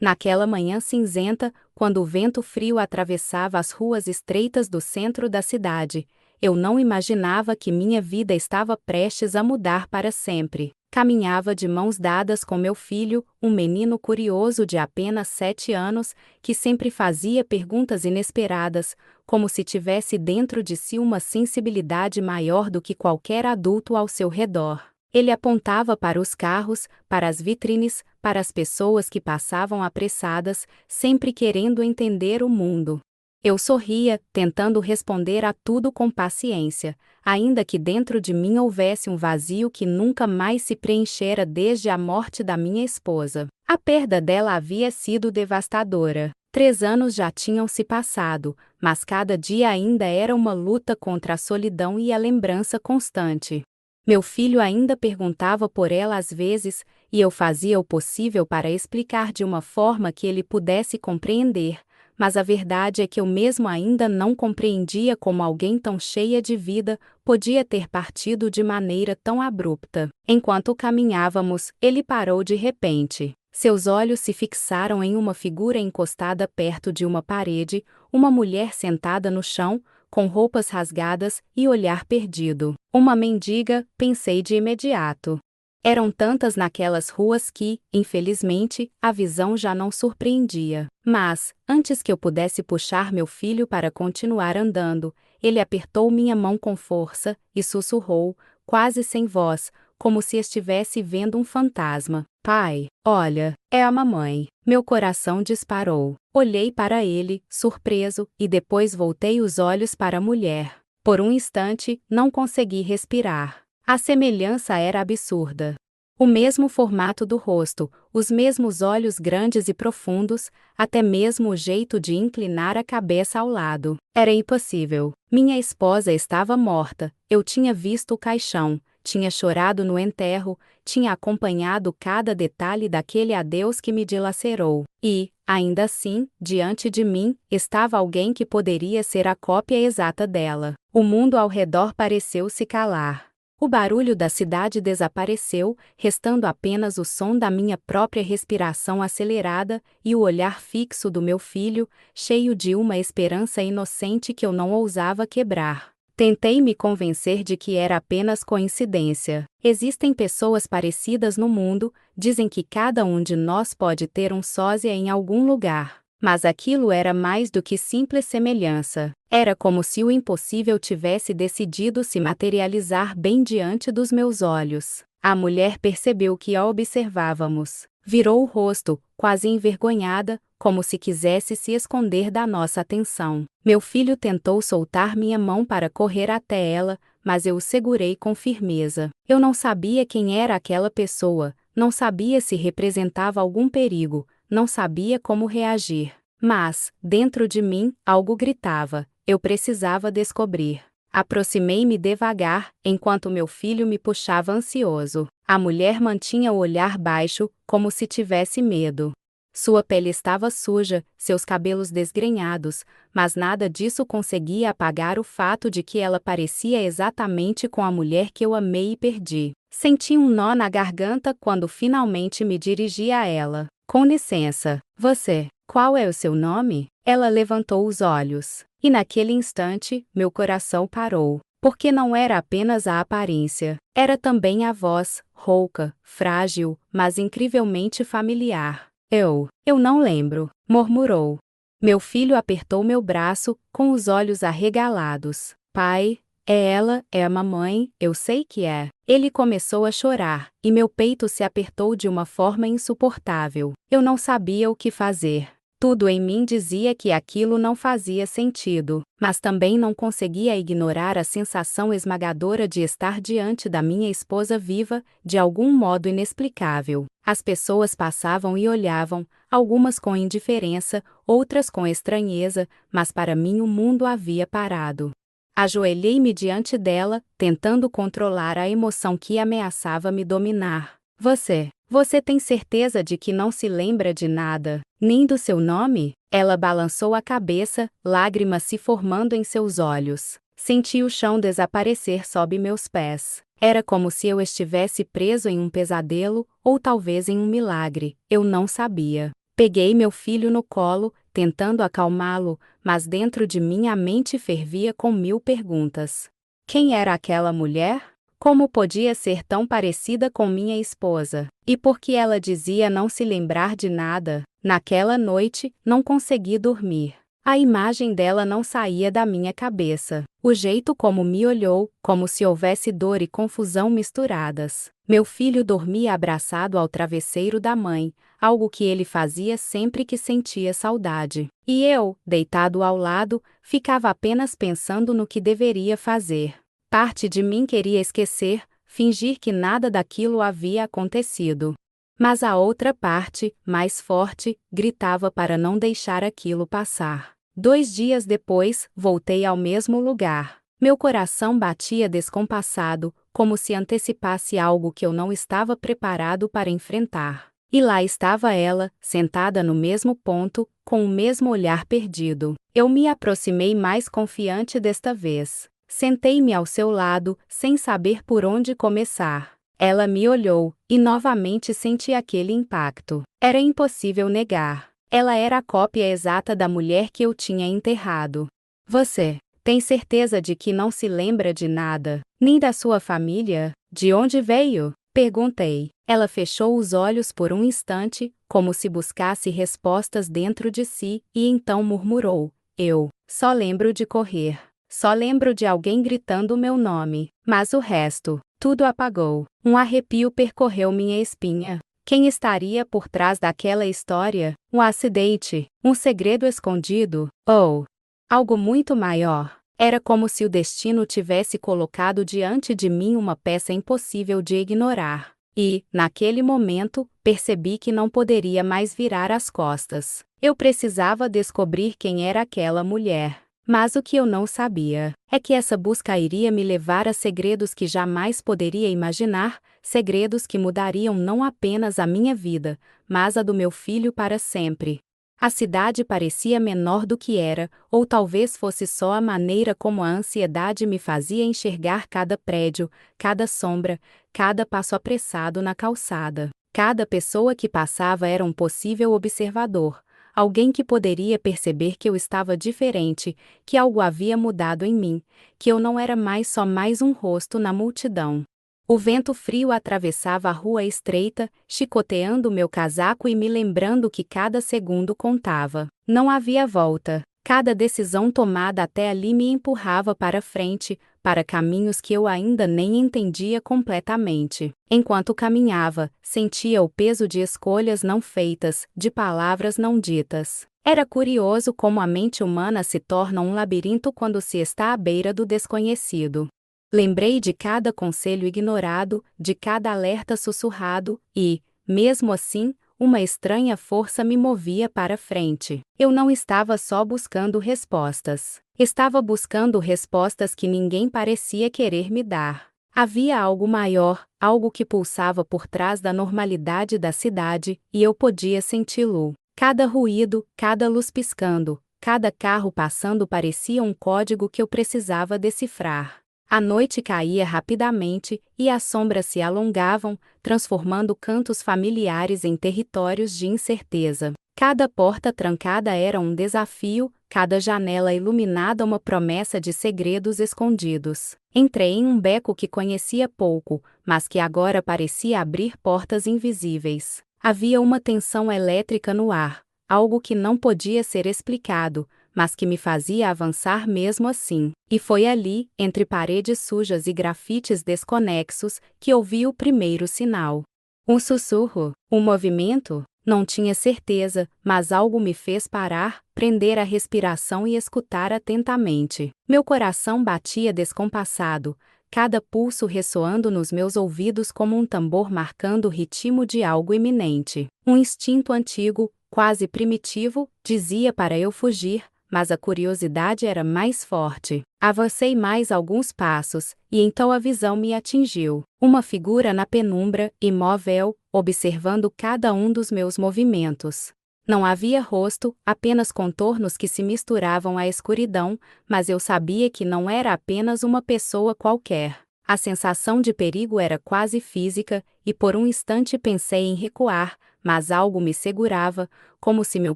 Naquela manhã cinzenta, quando o vento frio atravessava as ruas estreitas do centro da cidade, eu não imaginava que minha vida estava prestes a mudar para sempre. Caminhava de mãos dadas com meu filho, um menino curioso de apenas 7 anos, que sempre fazia perguntas inesperadas, como se tivesse dentro de si uma sensibilidade maior do que qualquer adulto ao seu redor. Ele apontava para os carros, para as vitrines, para as pessoas que passavam apressadas, sempre querendo entender o mundo. Eu sorria, tentando responder a tudo com paciência, ainda que dentro de mim houvesse um vazio que nunca mais se preenchera desde a morte da minha esposa. A perda dela havia sido devastadora. 3 anos já tinham se passado, mas cada dia ainda era uma luta contra a solidão e a lembrança constante. Meu filho ainda perguntava por ela às vezes, e eu fazia o possível para explicar de uma forma que ele pudesse compreender, mas a verdade é que eu mesmo ainda não compreendia como alguém tão cheia de vida podia ter partido de maneira tão abrupta. Enquanto caminhávamos, ele parou de repente. Seus olhos se fixaram em uma figura encostada perto de uma parede, uma mulher sentada no chão, com roupas rasgadas e olhar perdido. Uma mendiga, pensei de imediato. Eram tantas naquelas ruas que, infelizmente, a visão já não surpreendia. Mas, antes que eu pudesse puxar meu filho para continuar andando, ele apertou minha mão com força e sussurrou, quase sem voz, como se estivesse vendo um fantasma. Pai, olha, é a mamãe. Meu coração disparou. Olhei para ele, surpreso, e depois voltei os olhos para a mulher. Por um instante, não consegui respirar. A semelhança era absurda. O mesmo formato do rosto, os mesmos olhos grandes e profundos, até mesmo o jeito de inclinar a cabeça ao lado. Era impossível. Minha esposa estava morta, eu tinha visto o caixão, tinha chorado no enterro, tinha acompanhado cada detalhe daquele adeus que me dilacerou. E, ainda assim, diante de mim, estava alguém que poderia ser a cópia exata dela. O mundo ao redor pareceu se calar. O barulho da cidade desapareceu, restando apenas o som da minha própria respiração acelerada e o olhar fixo do meu filho, cheio de uma esperança inocente que eu não ousava quebrar. Tentei me convencer de que era apenas coincidência. Existem pessoas parecidas no mundo, dizem que cada um de nós pode ter um sósia em algum lugar. Mas aquilo era mais do que simples semelhança. Era como se o impossível tivesse decidido se materializar bem diante dos meus olhos. A mulher percebeu que a observávamos. Virou o rosto, quase envergonhada, como se quisesse se esconder da nossa atenção. Meu filho tentou soltar minha mão para correr até ela, mas eu o segurei com firmeza. Eu não sabia quem era aquela pessoa, não sabia se representava algum perigo, não sabia como reagir. Mas, dentro de mim, algo gritava. Eu precisava descobrir. Aproximei-me devagar, enquanto meu filho me puxava ansioso. A mulher mantinha o olhar baixo, como se tivesse medo. Sua pele estava suja, seus cabelos desgrenhados, mas nada disso conseguia apagar o fato de que ela parecia exatamente com a mulher que eu amei e perdi. Senti um nó na garganta quando finalmente me dirigi a ela. Com licença, você, qual é o seu nome? Ela levantou os olhos. E naquele instante, meu coração parou. Porque não era apenas a aparência, era também a voz, rouca, frágil, mas incrivelmente familiar. Eu não lembro, murmurou. Meu filho apertou meu braço, com os olhos arregalados. Pai, é ela, é a mamãe, eu sei que é. Ele começou a chorar, e meu peito se apertou de uma forma insuportável. Eu não sabia o que fazer. Tudo em mim dizia que aquilo não fazia sentido, mas também não conseguia ignorar a sensação esmagadora de estar diante da minha esposa viva, de algum modo inexplicável. As pessoas passavam e olhavam, algumas com indiferença, outras com estranheza, mas para mim o mundo havia parado. Ajoelhei-me diante dela, tentando controlar a emoção que ameaçava me dominar. Você tem certeza de que não se lembra de nada, nem do seu nome? Ela balançou a cabeça, lágrimas se formando em seus olhos. Senti o chão desaparecer sob meus pés. Era como se eu estivesse preso em um pesadelo, ou talvez em um milagre, eu não sabia. Peguei meu filho no colo, tentando acalmá-lo, mas dentro de mim a mente fervia com 1000 perguntas. Quem era aquela mulher? Como podia ser tão parecida com minha esposa? E por que ela dizia não se lembrar de nada? Naquela noite, não consegui dormir. A imagem dela não saía da minha cabeça. O jeito como me olhou, como se houvesse dor e confusão misturadas. Meu filho dormia abraçado ao travesseiro da mãe, algo que ele fazia sempre que sentia saudade. E eu, deitado ao lado, ficava apenas pensando no que deveria fazer. Parte de mim queria esquecer, fingir que nada daquilo havia acontecido. Mas a outra parte, mais forte, gritava para não deixar aquilo passar. 2 dias depois, voltei ao mesmo lugar. Meu coração batia descompassado, como se antecipasse algo que eu não estava preparado para enfrentar. E lá estava ela, sentada no mesmo ponto, com o mesmo olhar perdido. Eu me aproximei mais confiante desta vez. Sentei-me ao seu lado, sem saber por onde começar. Ela me olhou, e novamente senti aquele impacto. Era impossível negar. Ela era a cópia exata da mulher que eu tinha enterrado. Você tem certeza de que não se lembra de nada, nem da sua família? De onde veio? Perguntei. Ela fechou os olhos por um instante, como se buscasse respostas dentro de si, e então murmurou: Eu só lembro de correr. Só lembro de alguém gritando meu nome. Mas o resto, tudo apagou. Um arrepio percorreu minha espinha. Quem estaria por trás daquela história? Um acidente? Um segredo escondido? Ou algo muito maior? Era como se o destino tivesse colocado diante de mim uma peça impossível de ignorar. E, naquele momento, percebi que não poderia mais virar as costas. Eu precisava descobrir quem era aquela mulher. Mas o que eu não sabia é que essa busca iria me levar a segredos que jamais poderia imaginar, segredos que mudariam não apenas a minha vida, mas a do meu filho para sempre. A cidade parecia menor do que era, ou talvez fosse só a maneira como a ansiedade me fazia enxergar cada prédio, cada sombra, cada passo apressado na calçada. Cada pessoa que passava era um possível observador. Alguém que poderia perceber que eu estava diferente, que algo havia mudado em mim, que eu não era mais só mais um rosto na multidão. O vento frio atravessava a rua estreita, chicoteando meu casaco e me lembrando que cada segundo contava. Não havia volta. Cada decisão tomada até ali me empurrava para frente, para caminhos que eu ainda nem entendia completamente. Enquanto caminhava, sentia o peso de escolhas não feitas, de palavras não ditas. Era curioso como a mente humana se torna um labirinto quando se está à beira do desconhecido. Lembrei de cada conselho ignorado, de cada alerta sussurrado, e, mesmo assim, uma estranha força me movia para frente. Eu não estava só buscando respostas. Estava buscando respostas que ninguém parecia querer me dar. Havia algo maior, algo que pulsava por trás da normalidade da cidade, e eu podia senti-lo. Cada ruído, cada luz piscando, cada carro passando parecia um código que eu precisava decifrar. A noite caía rapidamente, e as sombras se alongavam, transformando cantos familiares em territórios de incerteza. Cada porta trancada era um desafio, cada janela iluminada uma promessa de segredos escondidos. Entrei em um beco que conhecia pouco, mas que agora parecia abrir portas invisíveis. Havia uma tensão elétrica no ar, algo que não podia ser explicado, mas que me fazia avançar mesmo assim. E foi ali, entre paredes sujas e grafites desconexos, que ouvi o primeiro sinal. Um sussurro? Um movimento? Não tinha certeza, mas algo me fez parar, prender a respiração e escutar atentamente. Meu coração batia descompassado, cada pulso ressoando nos meus ouvidos como um tambor marcando o ritmo de algo iminente. Um instinto antigo, quase primitivo, dizia para eu fugir, mas a curiosidade era mais forte. Avancei mais alguns passos, e então a visão me atingiu. Uma figura na penumbra, imóvel, observando cada um dos meus movimentos. Não havia rosto, apenas contornos que se misturavam à escuridão, mas eu sabia que não era apenas uma pessoa qualquer. A sensação de perigo era quase física, e por um instante pensei em recuar, mas algo me segurava, como se meu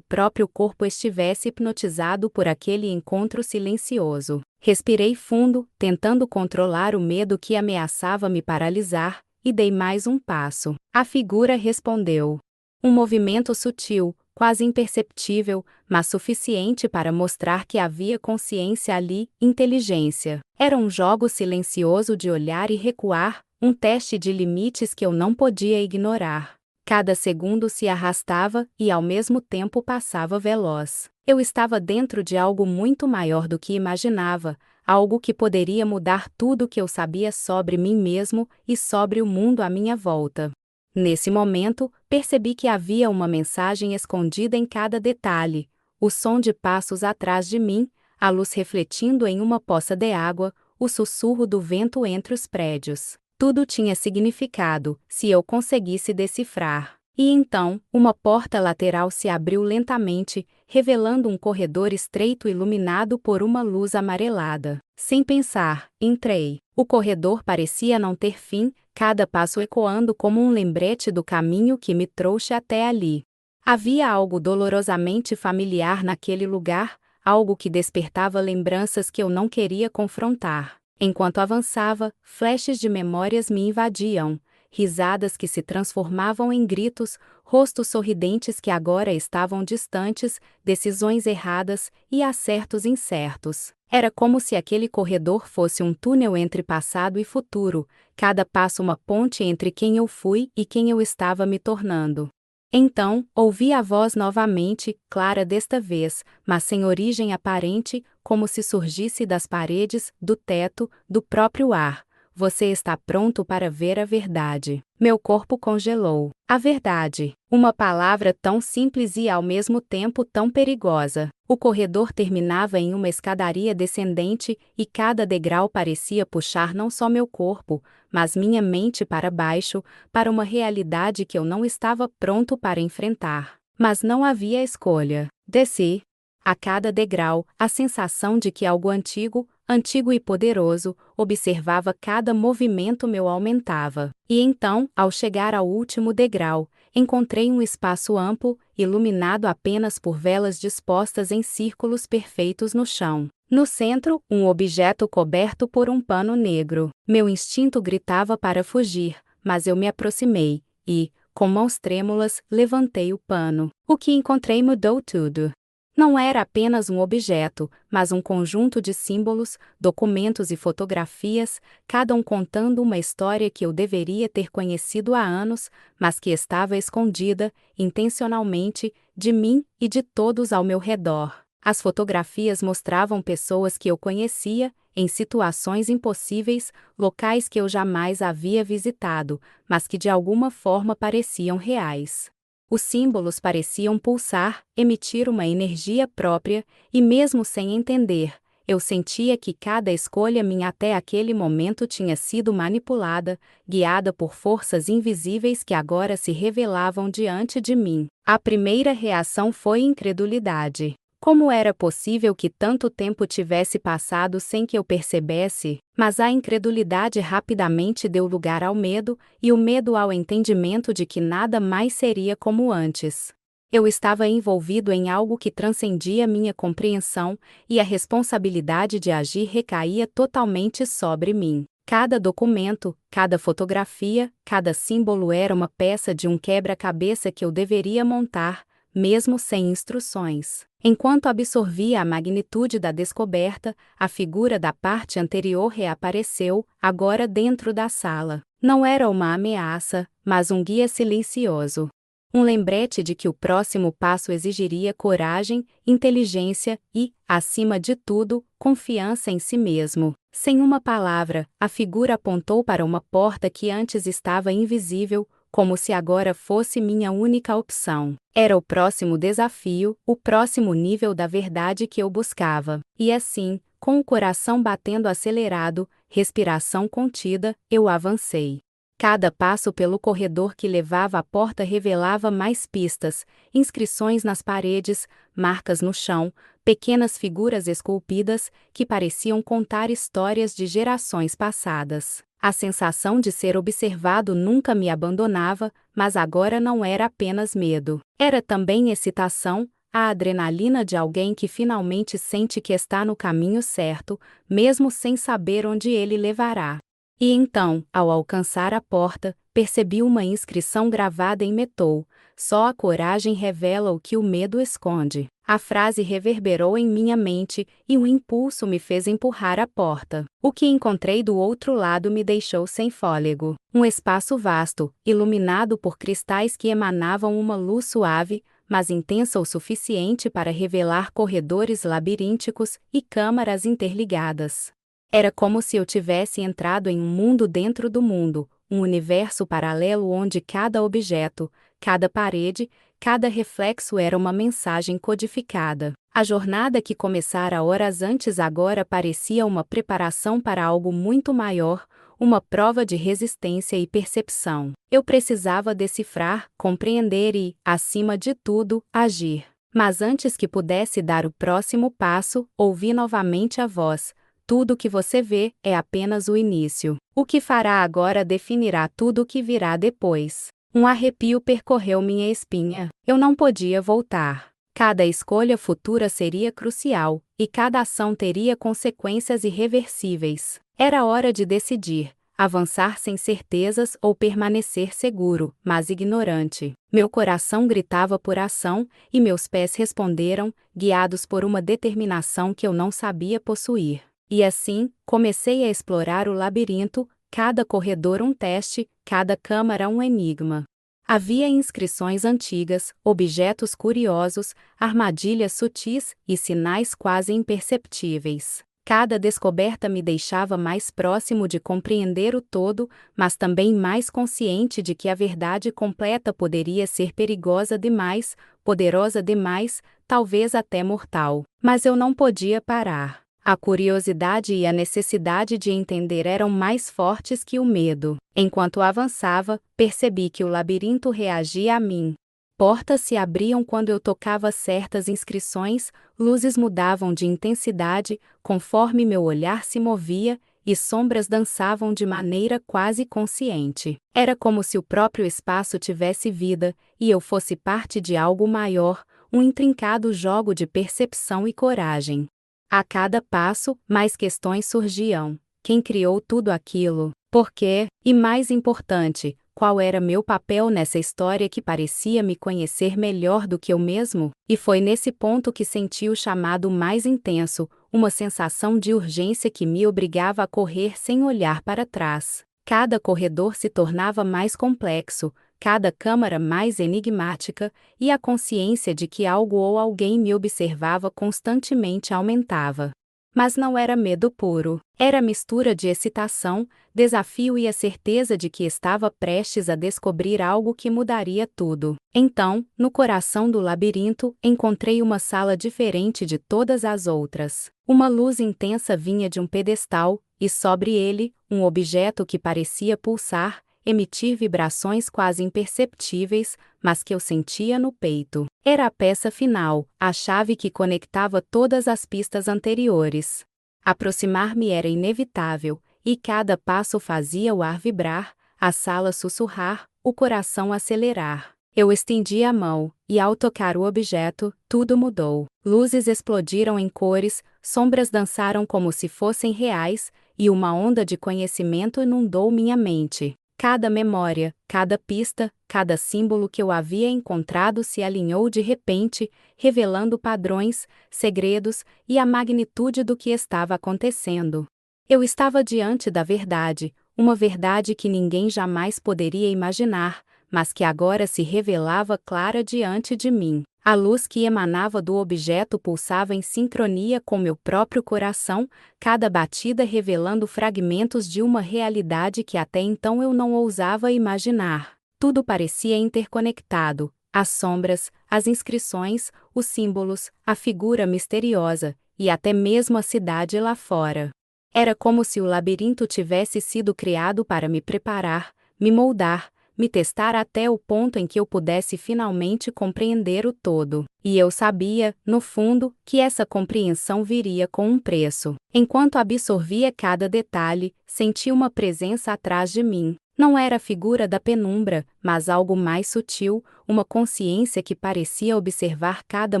próprio corpo estivesse hipnotizado por aquele encontro silencioso. Respirei fundo, tentando controlar o medo que ameaçava me paralisar, e dei mais um passo. A figura respondeu. Um movimento sutil, quase imperceptível, mas suficiente para mostrar que havia consciência ali, inteligência. Era um jogo silencioso de olhar e recuar, um teste de limites que eu não podia ignorar. Cada segundo se arrastava e ao mesmo tempo passava veloz. Eu estava dentro de algo muito maior do que imaginava, algo que poderia mudar tudo o que eu sabia sobre mim mesmo e sobre o mundo à minha volta. Nesse momento, percebi que havia uma mensagem escondida em cada detalhe: o som de passos atrás de mim, a luz refletindo em uma poça de água, o sussurro do vento entre os prédios. Tudo tinha significado, se eu conseguisse decifrar. E então, uma porta lateral se abriu lentamente, revelando um corredor estreito iluminado por uma luz amarelada. Sem pensar, entrei. O corredor parecia não ter fim, cada passo ecoando como um lembrete do caminho que me trouxe até ali. Havia algo dolorosamente familiar naquele lugar, algo que despertava lembranças que eu não queria confrontar. Enquanto avançava, flashes de memórias me invadiam. Risadas que se transformavam em gritos, rostos sorridentes que agora estavam distantes, decisões erradas e acertos incertos. Era como se aquele corredor fosse um túnel entre passado e futuro, cada passo uma ponte entre quem eu fui e quem eu estava me tornando. Então, ouvi a voz novamente, clara desta vez, mas sem origem aparente, como se surgisse das paredes, do teto, do próprio ar. Você está pronto para ver a verdade. Meu corpo congelou. A verdade. Uma palavra tão simples e ao mesmo tempo tão perigosa. O corredor terminava em uma escadaria descendente e cada degrau parecia puxar não só meu corpo, mas minha mente para baixo, para uma realidade que eu não estava pronto para enfrentar. Mas não havia escolha. Desci. A cada degrau, a sensação de que algo antigo e poderoso, observava cada movimento meu aumentava. E então, ao chegar ao último degrau, encontrei um espaço amplo, iluminado apenas por velas dispostas em círculos perfeitos no chão. No centro, um objeto coberto por um pano negro. Meu instinto gritava para fugir, mas eu me aproximei e, com mãos trêmulas, levantei o pano. O que encontrei mudou tudo. Não era apenas um objeto, mas um conjunto de símbolos, documentos e fotografias, cada um contando uma história que eu deveria ter conhecido há anos, mas que estava escondida, intencionalmente, de mim e de todos ao meu redor. As fotografias mostravam pessoas que eu conhecia, em situações impossíveis, locais que eu jamais havia visitado, mas que de alguma forma pareciam reais. Os símbolos pareciam pulsar, emitir uma energia própria, e mesmo sem entender, eu sentia que cada escolha minha até aquele momento tinha sido manipulada, guiada por forças invisíveis que agora se revelavam diante de mim. A primeira reação foi incredulidade. Como era possível que tanto tempo tivesse passado sem que eu percebesse? Mas a incredulidade rapidamente deu lugar ao medo, e o medo ao entendimento de que nada mais seria como antes. Eu estava envolvido em algo que transcendia minha compreensão, e a responsabilidade de agir recaía totalmente sobre mim. Cada documento, cada fotografia, cada símbolo era uma peça de um quebra-cabeça que eu deveria montar, mesmo sem instruções. Enquanto absorvia a magnitude da descoberta, a figura da parte anterior reapareceu, agora dentro da sala. Não era uma ameaça, mas um guia silencioso. Um lembrete de que o próximo passo exigiria coragem, inteligência e, acima de tudo, confiança em si mesmo. Sem uma palavra, a figura apontou para uma porta que antes estava invisível, como se agora fosse minha única opção. Era o próximo desafio, o próximo nível da verdade que eu buscava. E assim, com o coração batendo acelerado, respiração contida, eu avancei. Cada passo pelo corredor que levava à porta revelava mais pistas, inscrições nas paredes, marcas no chão, pequenas figuras esculpidas que pareciam contar histórias de gerações passadas. A sensação de ser observado nunca me abandonava, mas agora não era apenas medo. Era também excitação, a adrenalina de alguém que finalmente sente que está no caminho certo, mesmo sem saber onde ele levará. E então, ao alcançar a porta, percebi uma inscrição gravada em metal: só a coragem revela o que o medo esconde. A frase reverberou em minha mente, e um impulso me fez empurrar a porta. O que encontrei do outro lado me deixou sem fôlego. Um espaço vasto, iluminado por cristais que emanavam uma luz suave, mas intensa o suficiente para revelar corredores labirínticos e câmaras interligadas. Era como se eu tivesse entrado em um mundo dentro do mundo, um universo paralelo onde cada objeto, cada parede, cada reflexo era uma mensagem codificada. A jornada que começara horas antes agora parecia uma preparação para algo muito maior, uma prova de resistência e percepção. Eu precisava decifrar, compreender e, acima de tudo, agir. Mas antes que pudesse dar o próximo passo, ouvi novamente a voz: tudo o que você vê é apenas o início. O que fará agora definirá tudo o que virá depois. Um arrepio percorreu minha espinha. Eu não podia voltar. Cada escolha futura seria crucial, e cada ação teria consequências irreversíveis. Era hora de decidir: avançar sem certezas ou permanecer seguro, mas ignorante. Meu coração gritava por ação, e meus pés responderam, guiados por uma determinação que eu não sabia possuir. E assim, comecei a explorar o labirinto, cada corredor um teste, cada câmara um enigma. Havia inscrições antigas, objetos curiosos, armadilhas sutis e sinais quase imperceptíveis. Cada descoberta me deixava mais próximo de compreender o todo, mas também mais consciente de que a verdade completa poderia ser perigosa demais, poderosa demais, talvez até mortal. Mas eu não podia parar. A curiosidade e a necessidade de entender eram mais fortes que o medo. Enquanto avançava, percebi que o labirinto reagia a mim. Portas se abriam quando eu tocava certas inscrições, luzes mudavam de intensidade conforme meu olhar se movia, e sombras dançavam de maneira quase consciente. Era como se o próprio espaço tivesse vida, e eu fosse parte de algo maior, um intrincado jogo de percepção e coragem. A cada passo, mais questões surgiam. Quem criou tudo aquilo? Por quê? E mais importante, qual era meu papel nessa história que parecia me conhecer melhor do que eu mesmo? E foi nesse ponto que senti o chamado mais intenso, uma sensação de urgência que me obrigava a correr sem olhar para trás. Cada corredor se tornava mais complexo, cada câmara mais enigmática, e a consciência de que algo ou alguém me observava constantemente aumentava. Mas não era medo puro. Era mistura de excitação, desafio e a certeza de que estava prestes a descobrir algo que mudaria tudo. Então, no coração do labirinto, encontrei uma sala diferente de todas as outras. Uma luz intensa vinha de um pedestal, e sobre ele, um objeto que parecia pulsar, emitir vibrações quase imperceptíveis, mas que eu sentia no peito. Era a peça final, a chave que conectava todas as pistas anteriores. Aproximar-me era inevitável, e cada passo fazia o ar vibrar, a sala sussurrar, o coração acelerar. Eu estendi a mão, e ao tocar o objeto, tudo mudou. Luzes explodiram em cores, sombras dançaram como se fossem reais, e uma onda de conhecimento inundou minha mente. Cada memória, cada pista, cada símbolo que eu havia encontrado se alinhou de repente, revelando padrões, segredos e a magnitude do que estava acontecendo. Eu estava diante da verdade, uma verdade que ninguém jamais poderia imaginar, mas que agora se revelava clara diante de mim. A luz que emanava do objeto pulsava em sincronia com meu próprio coração, cada batida revelando fragmentos de uma realidade que até então eu não ousava imaginar. Tudo parecia interconectado: as sombras, as inscrições, os símbolos, a figura misteriosa, e até mesmo a cidade lá fora. Era como se o labirinto tivesse sido criado para me preparar, me moldar, me testar até o ponto em que eu pudesse finalmente compreender o todo. E eu sabia, no fundo, que essa compreensão viria com um preço. Enquanto absorvia cada detalhe, senti uma presença atrás de mim. Não era a figura da penumbra, mas algo mais sutil, uma consciência que parecia observar cada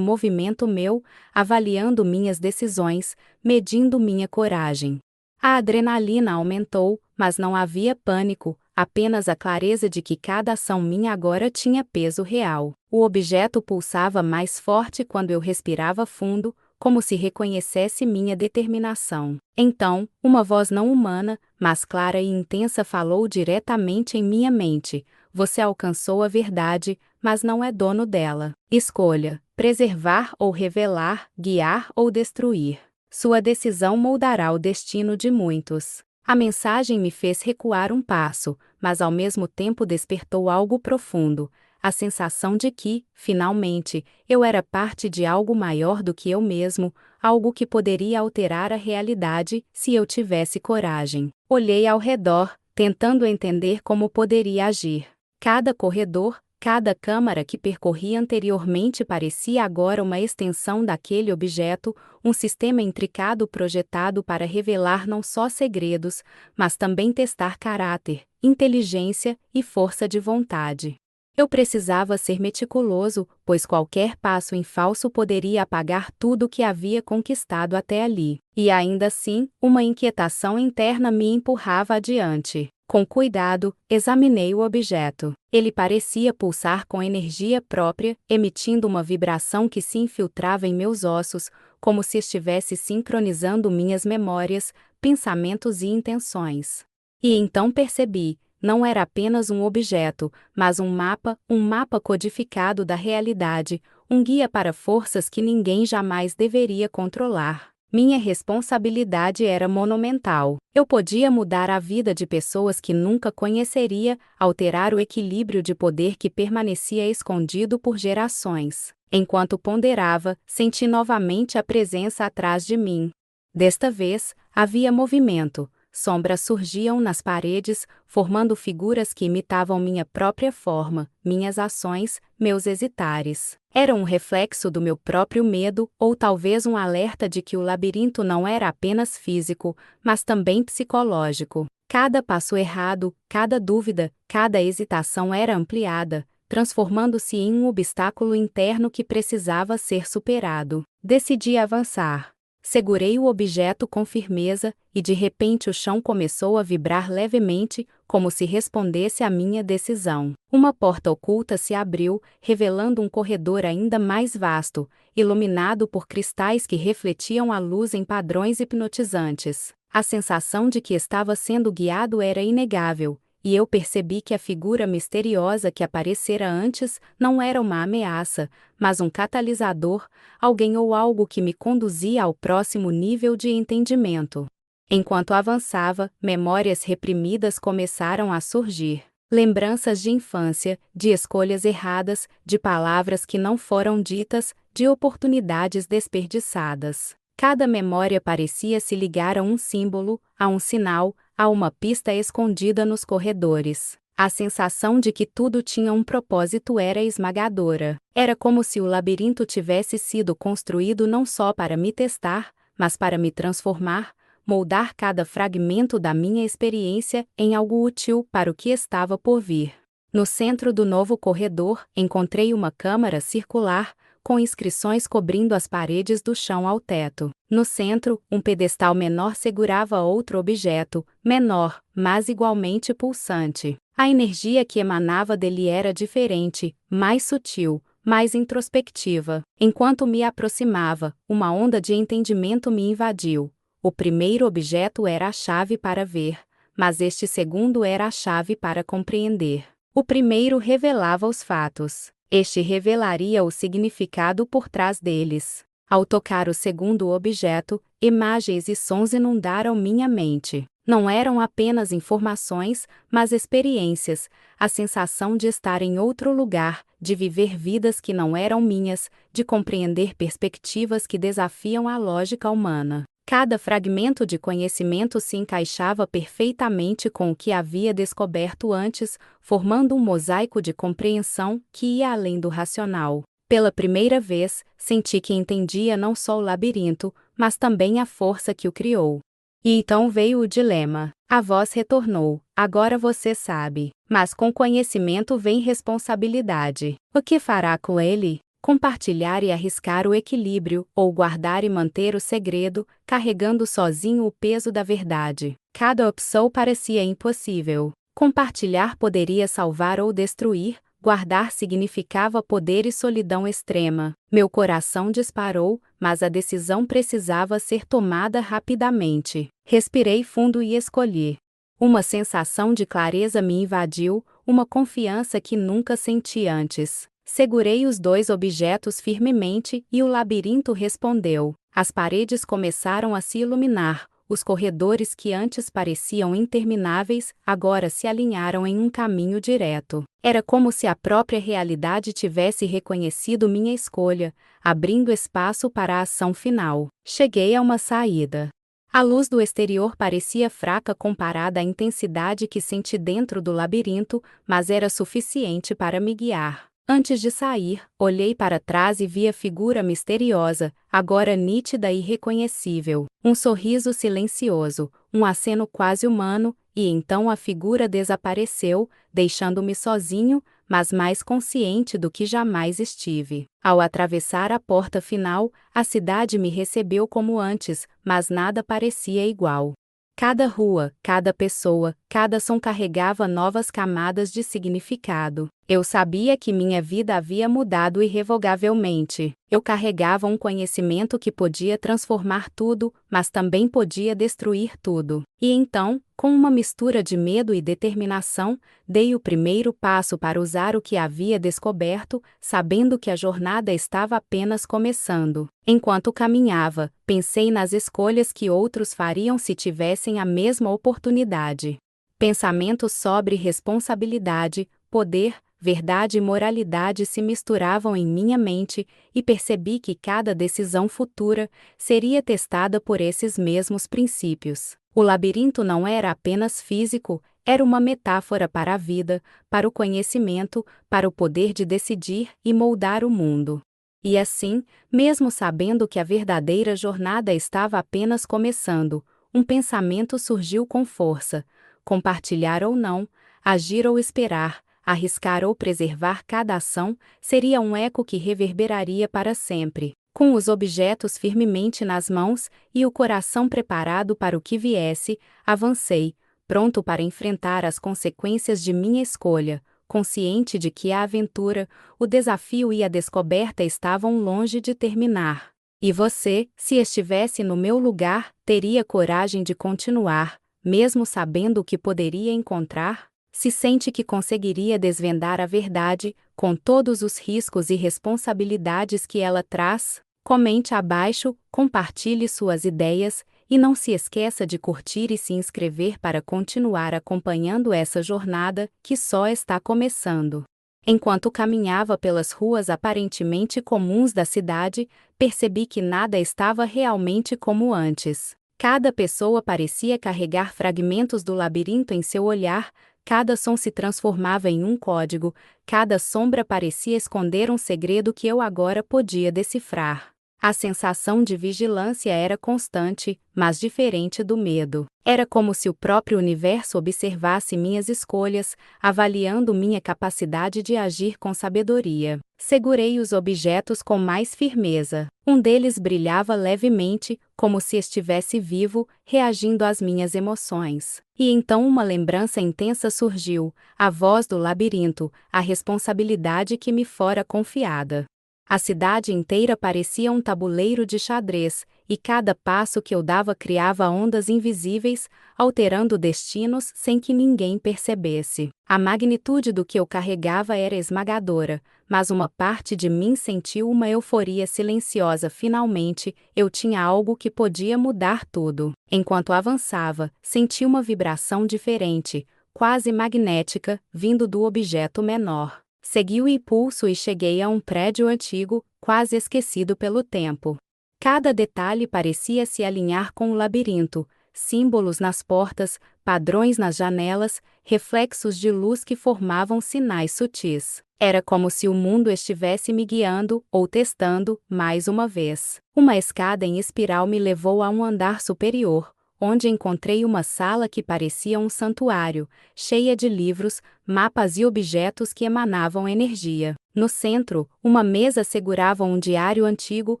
movimento meu, avaliando minhas decisões, medindo minha coragem. A adrenalina aumentou, mas não havia pânico, apenas a clareza de que cada ação minha agora tinha peso real. O objeto pulsava mais forte quando eu respirava fundo, como se reconhecesse minha determinação. Então, uma voz não humana, mas clara e intensa falou diretamente em minha mente: "Você alcançou a verdade, mas não é dono dela. Escolha: preservar ou revelar, guiar ou destruir. Sua decisão moldará o destino de muitos." A mensagem me fez recuar um passo, mas ao mesmo tempo despertou algo profundo. A sensação de que, finalmente, eu era parte de algo maior do que eu mesmo, algo que poderia alterar a realidade se eu tivesse coragem. Olhei ao redor, tentando entender como poderia agir. Cada corredor, cada câmara que percorri anteriormente parecia agora uma extensão daquele objeto, um sistema intricado projetado para revelar não só segredos, mas também testar caráter, inteligência e força de vontade. Eu precisava ser meticuloso, pois qualquer passo em falso poderia apagar tudo o que havia conquistado até ali. E ainda assim, uma inquietação interna me empurrava adiante. Com cuidado, examinei o objeto. Ele parecia pulsar com energia própria, emitindo uma vibração que se infiltrava em meus ossos, como se estivesse sincronizando minhas memórias, pensamentos e intenções. E então percebi: não era apenas um objeto, mas um mapa codificado da realidade, um guia para forças que ninguém jamais deveria controlar. Minha responsabilidade era monumental. Eu podia mudar a vida de pessoas que nunca conheceria, alterar o equilíbrio de poder que permanecia escondido por gerações. Enquanto ponderava, senti novamente a presença atrás de mim. Desta vez, havia movimento. Sombras surgiam nas paredes, formando figuras que imitavam minha própria forma, minhas ações, meus hesitares. Era um reflexo do meu próprio medo, ou talvez um alerta de que o labirinto não era apenas físico, mas também psicológico. Cada passo errado, cada dúvida, cada hesitação era ampliada, transformando-se em um obstáculo interno que precisava ser superado. Decidi avançar. Segurei o objeto com firmeza, e de repente o chão começou a vibrar levemente, como se respondesse à minha decisão. Uma porta oculta se abriu, revelando um corredor ainda mais vasto, iluminado por cristais que refletiam a luz em padrões hipnotizantes. A sensação de que estava sendo guiado era inegável, e eu percebi que a figura misteriosa que aparecera antes não era uma ameaça, mas um catalisador, alguém ou algo que me conduzia ao próximo nível de entendimento. Enquanto avançava, memórias reprimidas começaram a surgir. Lembranças de infância, de escolhas erradas, de palavras que não foram ditas, de oportunidades desperdiçadas. Cada memória parecia se ligar a um símbolo, a um sinal, a uma pista escondida nos corredores. A sensação de que tudo tinha um propósito era esmagadora. Era como se o labirinto tivesse sido construído não só para me testar, mas para me transformar, moldar cada fragmento da minha experiência em algo útil para o que estava por vir. No centro do novo corredor, encontrei uma câmara circular, com inscrições cobrindo as paredes do chão ao teto. No centro, um pedestal menor segurava outro objeto, menor, mas igualmente pulsante. A energia que emanava dele era diferente, mais sutil, mais introspectiva. Enquanto me aproximava, uma onda de entendimento me invadiu. O primeiro objeto era a chave para ver, mas este segundo era a chave para compreender. O primeiro revelava os fatos. Este revelaria o significado por trás deles. Ao tocar o segundo objeto, imagens e sons inundaram minha mente. Não eram apenas informações, mas experiências, a sensação de estar em outro lugar, de viver vidas que não eram minhas, de compreender perspectivas que desafiam a lógica humana. Cada fragmento de conhecimento se encaixava perfeitamente com o que havia descoberto antes, formando um mosaico de compreensão que ia além do racional. Pela primeira vez, senti que entendia não só o labirinto, mas também a força que o criou. E então veio o dilema. A voz retornou: agora você sabe. Mas com conhecimento vem responsabilidade. O que fará com ele? Compartilhar e arriscar o equilíbrio, ou guardar e manter o segredo, carregando sozinho o peso da verdade. Cada opção parecia impossível. Compartilhar poderia salvar ou destruir, guardar significava poder e solidão extrema. Meu coração disparou, mas a decisão precisava ser tomada rapidamente. Respirei fundo e escolhi. Uma sensação de clareza me invadiu, uma confiança que nunca senti antes. Segurei os dois objetos firmemente e o labirinto respondeu. As paredes começaram a se iluminar. Os corredores que antes pareciam intermináveis, agora se alinharam em um caminho direto. Era como se a própria realidade tivesse reconhecido minha escolha, abrindo espaço para a ação final. Cheguei a uma saída. A luz do exterior parecia fraca comparada à intensidade que senti dentro do labirinto, mas era suficiente para me guiar. Antes de sair, olhei para trás e vi a figura misteriosa, agora nítida e reconhecível. Um sorriso silencioso, um aceno quase humano, e então a figura desapareceu, deixando-me sozinho, mas mais consciente do que jamais estive. Ao atravessar a porta final, a cidade me recebeu como antes, mas nada parecia igual. Cada rua, cada pessoa, cada som carregava novas camadas de significado. Eu sabia que minha vida havia mudado irrevogavelmente. Eu carregava um conhecimento que podia transformar tudo, mas também podia destruir tudo. E então, com uma mistura de medo e determinação, dei o primeiro passo para usar o que havia descoberto, sabendo que a jornada estava apenas começando. Enquanto caminhava, pensei nas escolhas que outros fariam se tivessem a mesma oportunidade. Pensamento sobre responsabilidade, poder, verdade e moralidade se misturavam em minha mente, e percebi que cada decisão futura seria testada por esses mesmos princípios. O labirinto não era apenas físico, era uma metáfora para a vida, para o conhecimento, para o poder de decidir e moldar o mundo. E assim, mesmo sabendo que a verdadeira jornada estava apenas começando, um pensamento surgiu com força: compartilhar ou não, agir ou esperar, arriscar ou preservar cada ação, seria um eco que reverberaria para sempre. Com os objetos firmemente nas mãos e o coração preparado para o que viesse, avancei, pronto para enfrentar as consequências de minha escolha, consciente de que a aventura, o desafio e a descoberta estavam longe de terminar. E você, se estivesse no meu lugar, teria coragem de continuar, mesmo sabendo o que poderia encontrar? Se sente que conseguiria desvendar a verdade, com todos os riscos e responsabilidades que ela traz? Comente abaixo, compartilhe suas ideias, e não se esqueça de curtir e se inscrever para continuar acompanhando essa jornada, que só está começando. Enquanto caminhava pelas ruas aparentemente comuns da cidade, percebi que nada estava realmente como antes. Cada pessoa parecia carregar fragmentos do labirinto em seu olhar, cada som se transformava em um código, cada sombra parecia esconder um segredo que eu agora podia decifrar. A sensação de vigilância era constante, mas diferente do medo. Era como se o próprio universo observasse minhas escolhas, avaliando minha capacidade de agir com sabedoria. Segurei os objetos com mais firmeza. Um deles brilhava levemente, como se estivesse vivo, reagindo às minhas emoções. E então uma lembrança intensa surgiu, a voz do labirinto, a responsabilidade que me fora confiada. A cidade inteira parecia um tabuleiro de xadrez, e cada passo que eu dava criava ondas invisíveis, alterando destinos sem que ninguém percebesse. A magnitude do que eu carregava era esmagadora, mas uma parte de mim sentiu uma euforia silenciosa. Finalmente, eu tinha algo que podia mudar tudo. Enquanto avançava, senti uma vibração diferente, quase magnética, vindo do objeto menor. Segui o impulso e cheguei a um prédio antigo, quase esquecido pelo tempo. Cada detalhe parecia se alinhar com o labirinto, símbolos nas portas, padrões nas janelas, reflexos de luz que formavam sinais sutis. Era como se o mundo estivesse me guiando ou testando, mais uma vez. Uma escada em espiral me levou a um andar superior, onde encontrei uma sala que parecia um santuário, cheia de livros, mapas e objetos que emanavam energia. No centro, uma mesa segurava um diário antigo,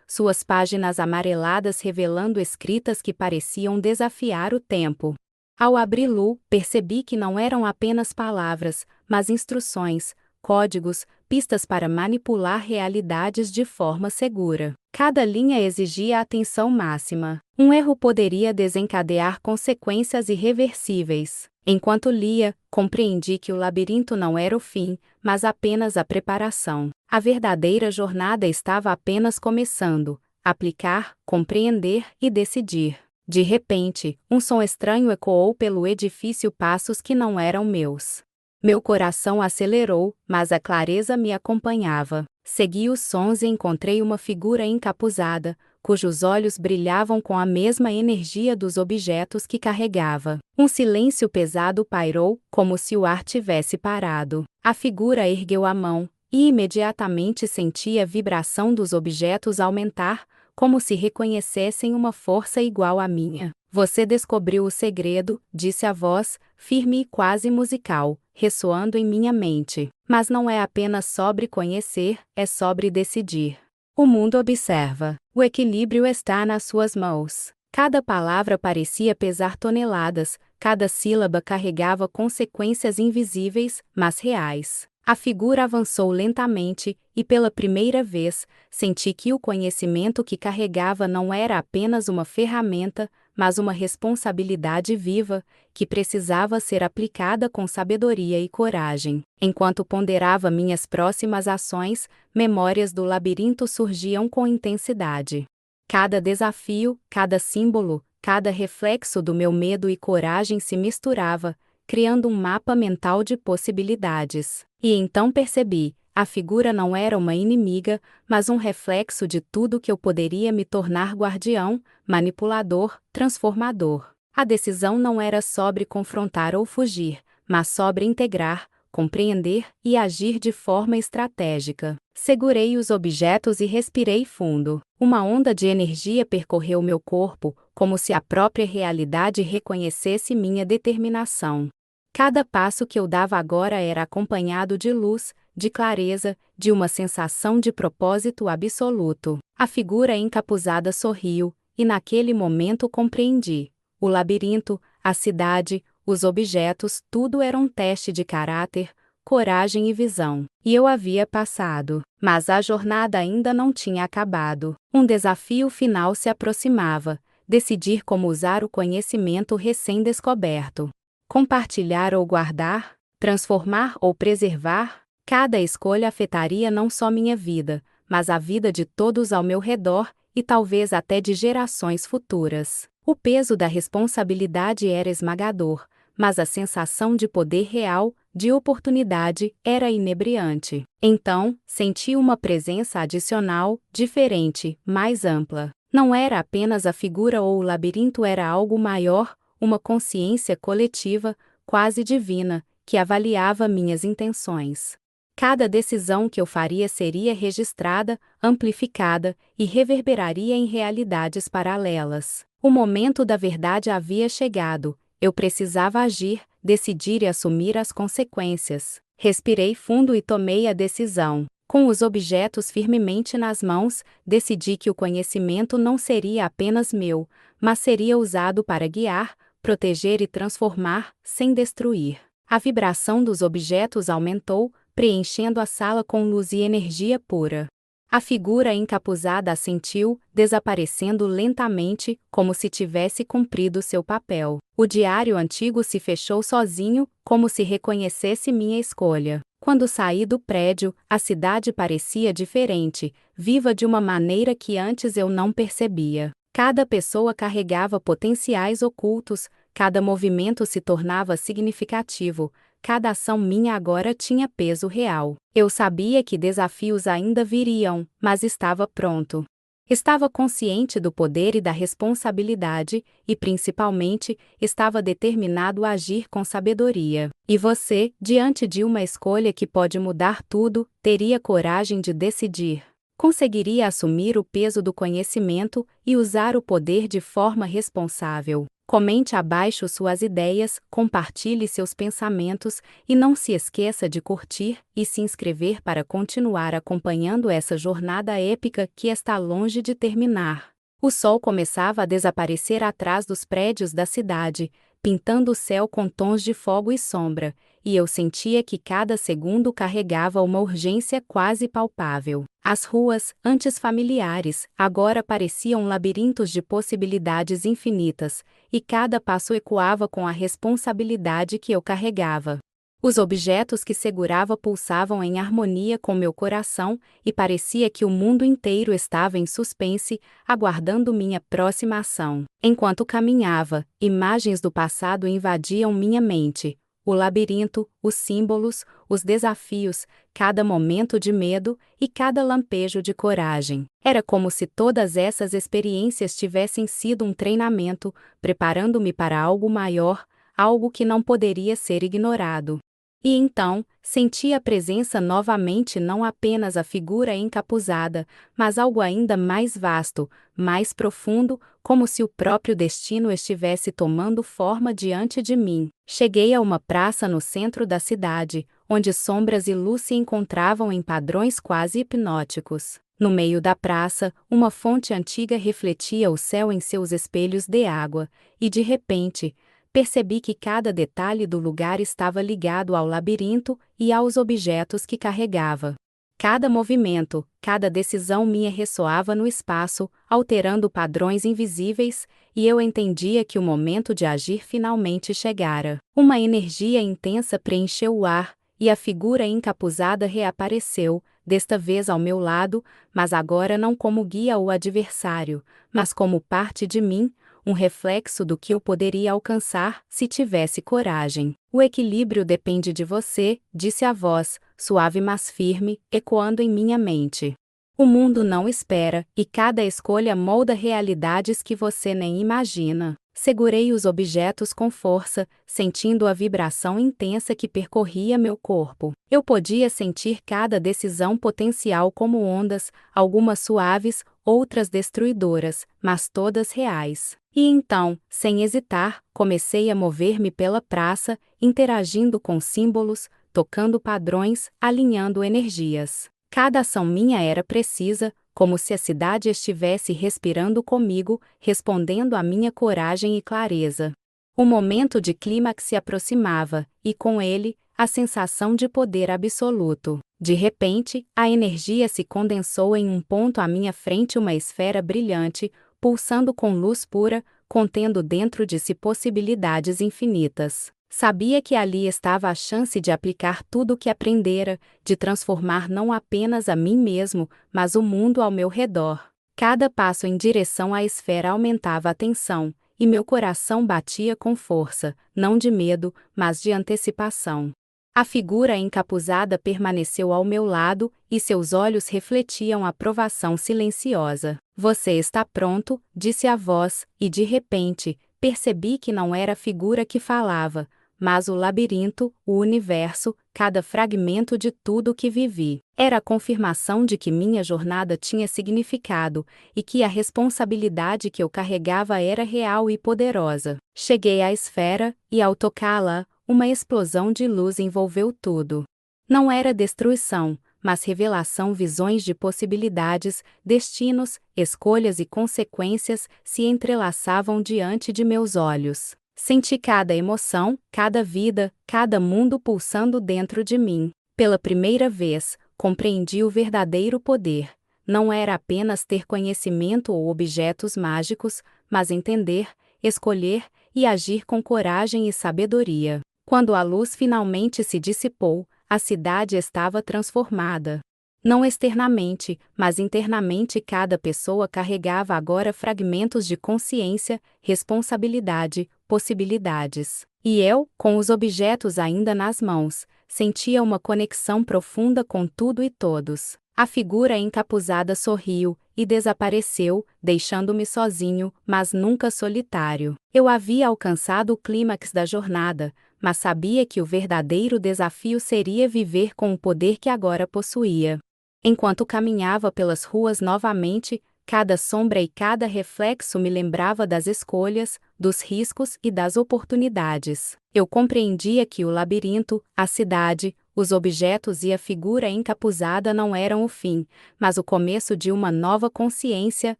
suas páginas amareladas revelando escritas que pareciam desafiar o tempo. Ao abri-lo, percebi que não eram apenas palavras, mas instruções, códigos, pistas para manipular realidades de forma segura. Cada linha exigia atenção máxima. Um erro poderia desencadear consequências irreversíveis. Enquanto lia, compreendi que o labirinto não era o fim, mas apenas a preparação. A verdadeira jornada estava apenas começando. Aplicar, compreender e decidir. De repente, um som estranho ecoou pelo edifício, passos que não eram meus. Meu coração acelerou, mas a clareza me acompanhava. Segui os sons e encontrei uma figura encapuzada, cujos olhos brilhavam com a mesma energia dos objetos que carregava. Um silêncio pesado pairou, como se o ar tivesse parado. A figura ergueu a mão, e imediatamente senti a vibração dos objetos aumentar, como se reconhecessem uma força igual à minha. Você descobriu o segredo, disse a voz, firme e quase musical, ressoando em minha mente. Mas não é apenas sobre conhecer, é sobre decidir. O mundo observa. O equilíbrio está nas suas mãos. Cada palavra parecia pesar toneladas, cada sílaba carregava consequências invisíveis, mas reais. A figura avançou lentamente, e pela primeira vez, senti que o conhecimento que carregava não era apenas uma ferramenta, mas uma responsabilidade viva, que precisava ser aplicada com sabedoria e coragem. Enquanto ponderava minhas próximas ações, memórias do labirinto surgiam com intensidade. Cada desafio, cada símbolo, cada reflexo do meu medo e coragem se misturava, criando um mapa mental de possibilidades. E então percebi, a figura não era uma inimiga, mas um reflexo de tudo que eu poderia me tornar: guardião, manipulador, transformador. A decisão não era sobre confrontar ou fugir, mas sobre integrar, compreender e agir de forma estratégica. Segurei os objetos e respirei fundo. Uma onda de energia percorreu meu corpo, como se a própria realidade reconhecesse minha determinação. Cada passo que eu dava agora era acompanhado de luz, de clareza, de uma sensação de propósito absoluto. A figura encapuzada sorriu, e naquele momento compreendi. O labirinto, a cidade, os objetos, tudo era um teste de caráter, coragem e visão. E eu havia passado. Mas a jornada ainda não tinha acabado. Um desafio final se aproximava: decidir como usar o conhecimento recém-descoberto. Compartilhar ou guardar, transformar ou preservar, cada escolha afetaria não só minha vida, mas a vida de todos ao meu redor, e talvez até de gerações futuras. O peso da responsabilidade era esmagador, mas a sensação de poder real, de oportunidade, era inebriante. Então, senti uma presença adicional, diferente, mais ampla. Não era apenas a figura ou o labirinto, era algo maior, uma consciência coletiva, quase divina, que avaliava minhas intenções. Cada decisão que eu faria seria registrada, amplificada e reverberaria em realidades paralelas. O momento da verdade havia chegado. Eu precisava agir, decidir e assumir as consequências. Respirei fundo e tomei a decisão. Com os objetos firmemente nas mãos, decidi que o conhecimento não seria apenas meu, mas seria usado para guiar, proteger e transformar, sem destruir. A vibração dos objetos aumentou, preenchendo a sala com luz e energia pura. A figura encapuzada assentiu, desaparecendo lentamente, como se tivesse cumprido seu papel. O diário antigo se fechou sozinho, como se reconhecesse minha escolha. Quando saí do prédio, a cidade parecia diferente, viva de uma maneira que antes eu não percebia. Cada pessoa carregava potenciais ocultos, cada movimento se tornava significativo, cada ação minha agora tinha peso real. Eu sabia que desafios ainda viriam, mas estava pronto. Estava consciente do poder e da responsabilidade, e principalmente, estava determinado a agir com sabedoria. E você, diante de uma escolha que pode mudar tudo, teria coragem de decidir? Conseguiria assumir o peso do conhecimento e usar o poder de forma responsável? Comente abaixo suas ideias, compartilhe seus pensamentos e não se esqueça de curtir e se inscrever para continuar acompanhando essa jornada épica que está longe de terminar. O sol começava a desaparecer atrás dos prédios da cidade, pintando o céu com tons de fogo e sombra, e eu sentia que cada segundo carregava uma urgência quase palpável. As ruas, antes familiares, agora pareciam labirintos de possibilidades infinitas, e cada passo ecoava com a responsabilidade que eu carregava. Os objetos que segurava pulsavam em harmonia com meu coração, e parecia que o mundo inteiro estava em suspense, aguardando minha próxima ação. Enquanto caminhava, imagens do passado invadiam minha mente. O labirinto, os símbolos, os desafios, cada momento de medo e cada lampejo de coragem. Era como se todas essas experiências tivessem sido um treinamento, preparando-me para algo maior, algo que não poderia ser ignorado. E então, senti a presença novamente, não apenas a figura encapuzada, mas algo ainda mais vasto, mais profundo, como se o próprio destino estivesse tomando forma diante de mim. Cheguei a uma praça no centro da cidade, onde sombras e luz se encontravam em padrões quase hipnóticos. No meio da praça, uma fonte antiga refletia o céu em seus espelhos de água, e de repente, percebi que cada detalhe do lugar estava ligado ao labirinto e aos objetos que carregava. Cada movimento, cada decisão minha ressoava no espaço, alterando padrões invisíveis, e eu entendia que o momento de agir finalmente chegara. Uma energia intensa preencheu o ar, e a figura encapuzada reapareceu, desta vez ao meu lado, mas agora não como guia ou adversário, mas como parte de mim, um reflexo do que eu poderia alcançar se tivesse coragem. O equilíbrio depende de você, disse a voz, suave mas firme, ecoando em minha mente. O mundo não espera, e cada escolha molda realidades que você nem imagina. Segurei os objetos com força, sentindo a vibração intensa que percorria meu corpo. Eu podia sentir cada decisão potencial como ondas, algumas suaves, outras destruidoras, mas todas reais. E então, sem hesitar, comecei a mover-me pela praça, interagindo com símbolos, tocando padrões, alinhando energias. Cada ação minha era precisa, como se a cidade estivesse respirando comigo, respondendo à minha coragem e clareza. O momento de clímax se aproximava, e com ele, a sensação de poder absoluto. De repente, a energia se condensou em um ponto à minha frente, uma esfera brilhante, pulsando com luz pura, contendo dentro de si possibilidades infinitas. Sabia que ali estava a chance de aplicar tudo o que aprendera, de transformar não apenas a mim mesmo, mas o mundo ao meu redor. Cada passo em direção à esfera aumentava a tensão, e meu coração batia com força, não de medo, mas de antecipação. A figura encapuzada permaneceu ao meu lado, e seus olhos refletiam aprovação silenciosa. Você está pronto, disse a voz, e de repente, percebi que não era a figura que falava, mas o labirinto, o universo, cada fragmento de tudo o que vivi. Era a confirmação de que minha jornada tinha significado, e que a responsabilidade que eu carregava era real e poderosa. Cheguei à esfera, e ao tocá-la, uma explosão de luz envolveu tudo. Não era destruição, mas revelação, visões de possibilidades, destinos, escolhas e consequências se entrelaçavam diante de meus olhos. Senti cada emoção, cada vida, cada mundo pulsando dentro de mim. Pela primeira vez, compreendi o verdadeiro poder. Não era apenas ter conhecimento ou objetos mágicos, mas entender, escolher e agir com coragem e sabedoria. Quando a luz finalmente se dissipou, a cidade estava transformada. Não externamente, mas internamente, cada pessoa carregava agora fragmentos de consciência, responsabilidade, possibilidades. E eu, com os objetos ainda nas mãos, sentia uma conexão profunda com tudo e todos. A figura encapuzada sorriu e desapareceu, deixando-me sozinho, mas nunca solitário. Eu havia alcançado o clímax da jornada, mas sabia que o verdadeiro desafio seria viver com o poder que agora possuía. Enquanto caminhava pelas ruas novamente, cada sombra e cada reflexo me lembrava das escolhas, dos riscos e das oportunidades. Eu compreendia que o labirinto, a cidade, os objetos e a figura encapuzada não eram o fim, mas o começo de uma nova consciência,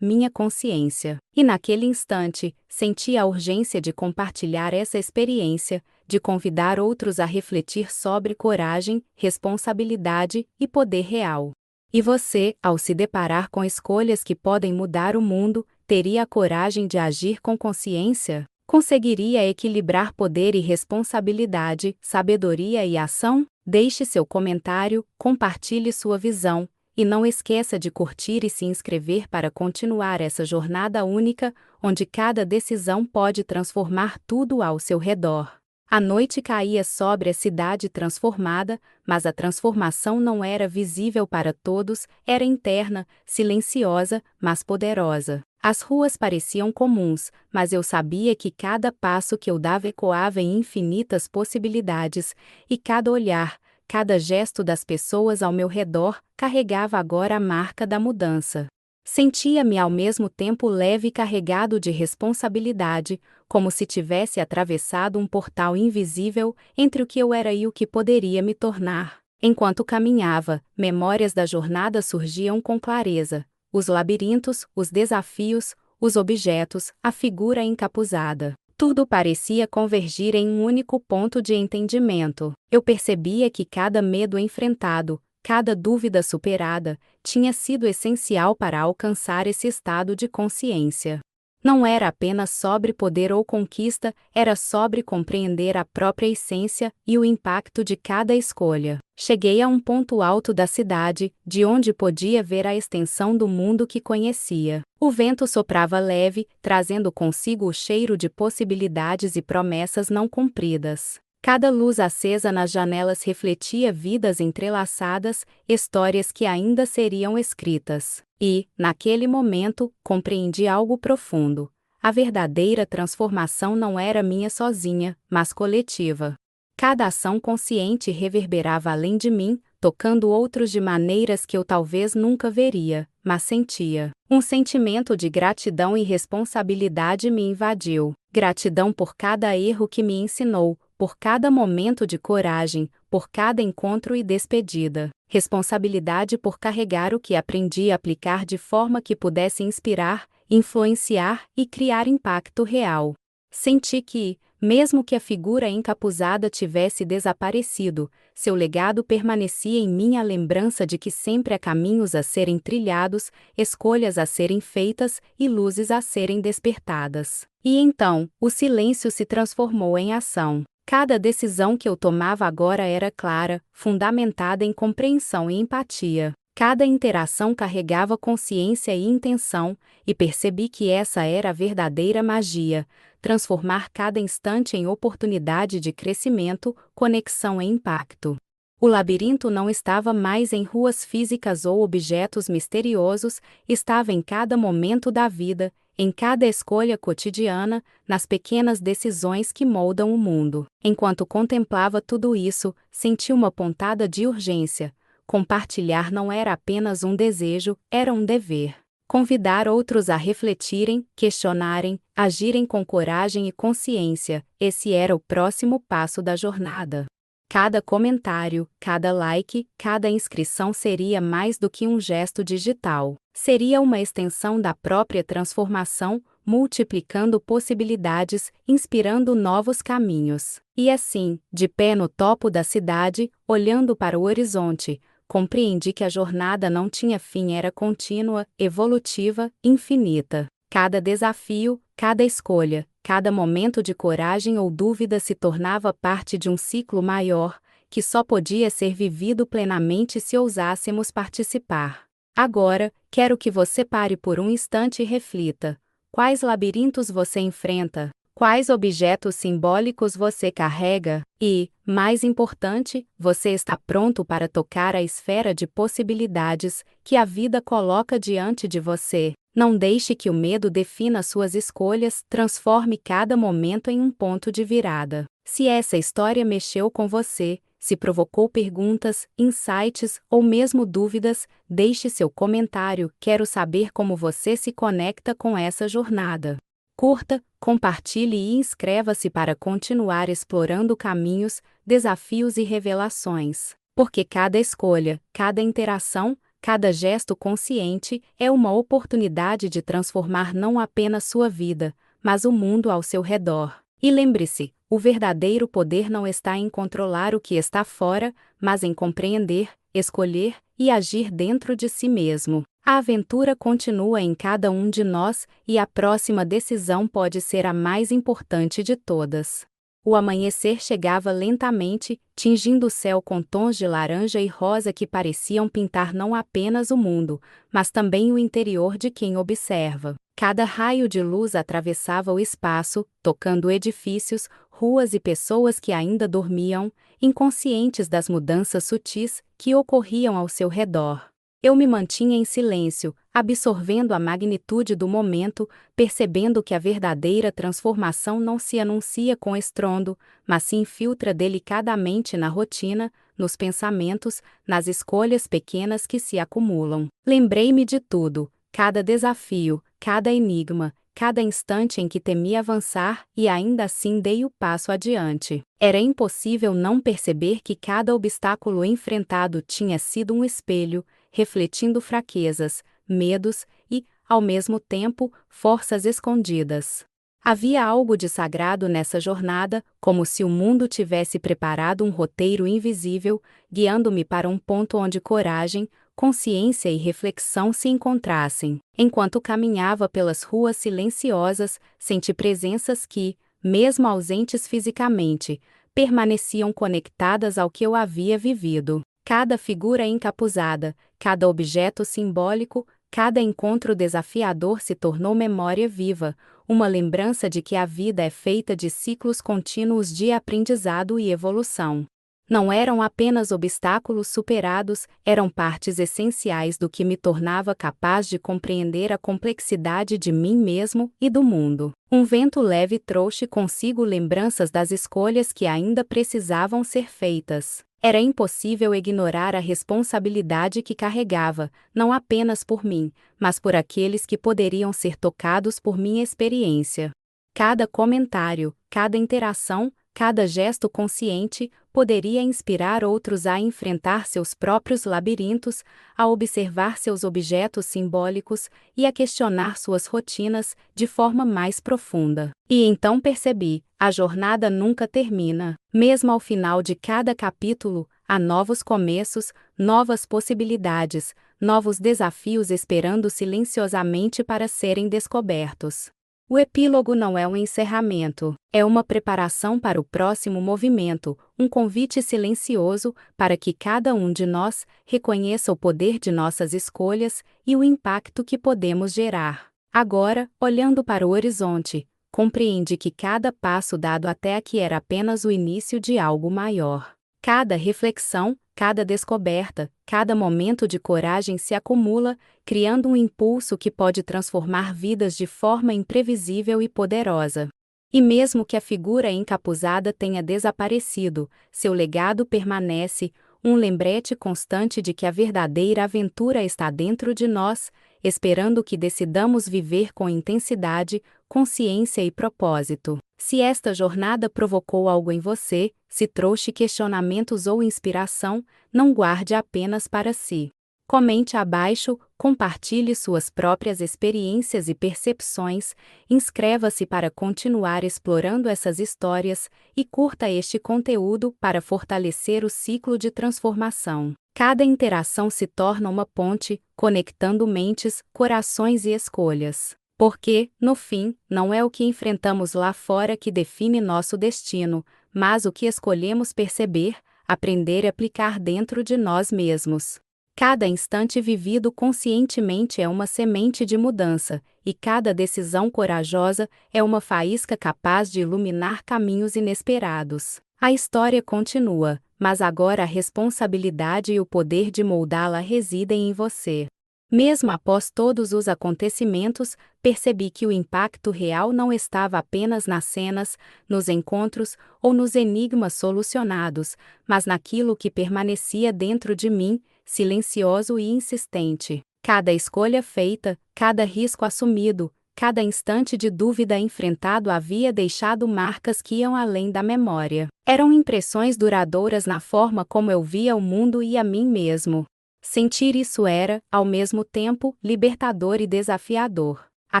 minha consciência. E naquele instante, senti a urgência de compartilhar essa experiência, de convidar outros a refletir sobre coragem, responsabilidade e poder real. E você, ao se deparar com escolhas que podem mudar o mundo, teria a coragem de agir com consciência? Conseguiria equilibrar poder e responsabilidade, sabedoria e ação? Deixe seu comentário, compartilhe sua visão, e não esqueça de curtir e se inscrever para continuar essa jornada única, onde cada decisão pode transformar tudo ao seu redor. A noite caía sobre a cidade transformada, mas a transformação não era visível para todos, era interna, silenciosa, mas poderosa. As ruas pareciam comuns, mas eu sabia que cada passo que eu dava ecoava em infinitas possibilidades, e cada olhar, cada gesto das pessoas ao meu redor carregava agora a marca da mudança. Sentia-me ao mesmo tempo leve e carregado de responsabilidade, como se tivesse atravessado um portal invisível entre o que eu era e o que poderia me tornar. Enquanto caminhava, memórias da jornada surgiam com clareza: os labirintos, os desafios, os objetos, a figura encapuzada. Tudo parecia convergir em um único ponto de entendimento. Eu percebia que cada medo enfrentado, cada dúvida superada, tinha sido essencial para alcançar esse estado de consciência. Não era apenas sobre poder ou conquista, era sobre compreender a própria essência e o impacto de cada escolha. Cheguei a um ponto alto da cidade, de onde podia ver a extensão do mundo que conhecia. O vento soprava leve, trazendo consigo o cheiro de possibilidades e promessas não cumpridas. Cada luz acesa nas janelas refletia vidas entrelaçadas, histórias que ainda seriam escritas. E, naquele momento, compreendi algo profundo. A verdadeira transformação não era minha sozinha, mas coletiva. Cada ação consciente reverberava além de mim, tocando outros de maneiras que eu talvez nunca veria, mas sentia. Um sentimento de gratidão e responsabilidade me invadiu. Gratidão por cada erro que me ensinou, por cada momento de coragem, por cada encontro e despedida. Responsabilidade por carregar o que aprendi a aplicar de forma que pudesse inspirar, influenciar e criar impacto real. Senti que, mesmo que a figura encapuzada tivesse desaparecido, seu legado permanecia em mim, a lembrança de que sempre há caminhos a serem trilhados, escolhas a serem feitas e luzes a serem despertadas. E então, o silêncio se transformou em ação. Cada decisão que eu tomava agora era clara, fundamentada em compreensão e empatia. Cada interação carregava consciência e intenção, e percebi que essa era a verdadeira magia: transformar cada instante em oportunidade de crescimento, conexão e impacto. O labirinto não estava mais em ruas físicas ou objetos misteriosos, estava em cada momento da vida, em cada escolha cotidiana, nas pequenas decisões que moldam o mundo. Enquanto contemplava tudo isso, senti uma pontada de urgência. Compartilhar não era apenas um desejo, era um dever. Convidar outros a refletirem, questionarem, agirem com coragem e consciência, esse era o próximo passo da jornada. Cada comentário, cada like, cada inscrição seria mais do que um gesto digital. Seria uma extensão da própria transformação, multiplicando possibilidades, inspirando novos caminhos. E assim, de pé no topo da cidade, olhando para o horizonte, compreendi que a jornada não tinha fim, era contínua, evolutiva, infinita. Cada desafio, cada escolha, cada momento de coragem ou dúvida se tornava parte de um ciclo maior, que só podia ser vivido plenamente se ousássemos participar. Agora, quero que você pare por um instante e reflita: quais labirintos você enfrenta? Quais objetos simbólicos você carrega? E, Mais importante, você está pronto para tocar a esfera de possibilidades que a vida coloca diante de você. Não deixe que o medo defina suas escolhas, transforme cada momento em um ponto de virada. Se essa história mexeu com você, se provocou perguntas, insights ou mesmo dúvidas, deixe seu comentário. Quero saber como você se conecta com essa jornada. Curta, compartilhe e inscreva-se para continuar explorando caminhos, desafios e revelações. Porque cada escolha, cada interação, cada gesto consciente é uma oportunidade de transformar não apenas sua vida, mas o mundo ao seu redor. E lembre-se, o verdadeiro poder não está em controlar o que está fora, mas em compreender, escolher e agir dentro de si mesmo. A aventura continua em cada um de nós e a próxima decisão pode ser a mais importante de todas. O amanhecer chegava lentamente, tingindo o céu com tons de laranja e rosa que pareciam pintar não apenas o mundo, mas também o interior de quem observa. Cada raio de luz atravessava o espaço, tocando edifícios, ruas e pessoas que ainda dormiam, inconscientes das mudanças sutis que ocorriam ao seu redor. Eu me mantinha em silêncio, absorvendo a magnitude do momento, percebendo que a verdadeira transformação não se anuncia com estrondo, mas se infiltra delicadamente na rotina, nos pensamentos, nas escolhas pequenas que se acumulam. Lembrei-me de tudo, cada desafio, cada enigma, cada instante em que temia avançar e ainda assim dei o passo adiante. Era impossível não perceber que cada obstáculo enfrentado tinha sido um espelho, refletindo fraquezas, medos e, ao mesmo tempo, forças escondidas. Havia algo de sagrado nessa jornada, como se o mundo tivesse preparado um roteiro invisível, guiando-me para um ponto onde coragem, consciência e reflexão se encontrassem. Enquanto caminhava pelas ruas silenciosas, senti presenças que, mesmo ausentes fisicamente, permaneciam conectadas ao que eu havia vivido. Cada figura encapuzada, cada objeto simbólico, cada encontro desafiador se tornou memória viva, uma lembrança de que a vida é feita de ciclos contínuos de aprendizado e evolução. Não eram apenas obstáculos superados, eram partes essenciais do que me tornava capaz de compreender a complexidade de mim mesmo e do mundo. Um vento leve trouxe consigo lembranças das escolhas que ainda precisavam ser feitas. Era impossível ignorar a responsabilidade que carregava, não apenas por mim, mas por aqueles que poderiam ser tocados por minha experiência. Cada comentário, cada interação, cada gesto consciente poderia inspirar outros a enfrentar seus próprios labirintos, a observar seus objetos simbólicos e a questionar suas rotinas de forma mais profunda. E então percebi, a jornada nunca termina. Mesmo ao final de cada capítulo, há novos começos, novas possibilidades, novos desafios esperando silenciosamente para serem descobertos. O epílogo não é um encerramento, é uma preparação para o próximo movimento, um convite silencioso para que cada um de nós reconheça o poder de nossas escolhas e o impacto que podemos gerar. Agora, olhando para o horizonte, compreende que cada passo dado até aqui era apenas o início de algo maior. Cada reflexão, cada descoberta, cada momento de coragem se acumula, criando um impulso que pode transformar vidas de forma imprevisível e poderosa. E mesmo que a figura encapuzada tenha desaparecido, seu legado permanece, um lembrete constante de que a verdadeira aventura está dentro de nós, esperando que decidamos viver com intensidade, consciência e propósito. Se esta jornada provocou algo em você, se trouxe questionamentos ou inspiração, não guarde apenas para si. Comente abaixo, compartilhe suas próprias experiências e percepções, inscreva-se para continuar explorando essas histórias e curta este conteúdo para fortalecer o ciclo de transformação. Cada interação se torna uma ponte, conectando mentes, corações e escolhas. Porque, no fim, não é o que enfrentamos lá fora que define nosso destino, mas o que escolhemos perceber, aprender e aplicar dentro de nós mesmos. Cada instante vivido conscientemente é uma semente de mudança, e cada decisão corajosa é uma faísca capaz de iluminar caminhos inesperados. A história continua, mas agora a responsabilidade e o poder de moldá-la residem em você. Mesmo após todos os acontecimentos, percebi que o impacto real não estava apenas nas cenas, nos encontros ou nos enigmas solucionados, mas naquilo que permanecia dentro de mim, silencioso e insistente. Cada escolha feita, cada risco assumido, cada instante de dúvida enfrentado havia deixado marcas que iam além da memória. Eram impressões duradouras na forma como eu via o mundo e a mim mesmo. Sentir isso era, ao mesmo tempo, libertador e desafiador. A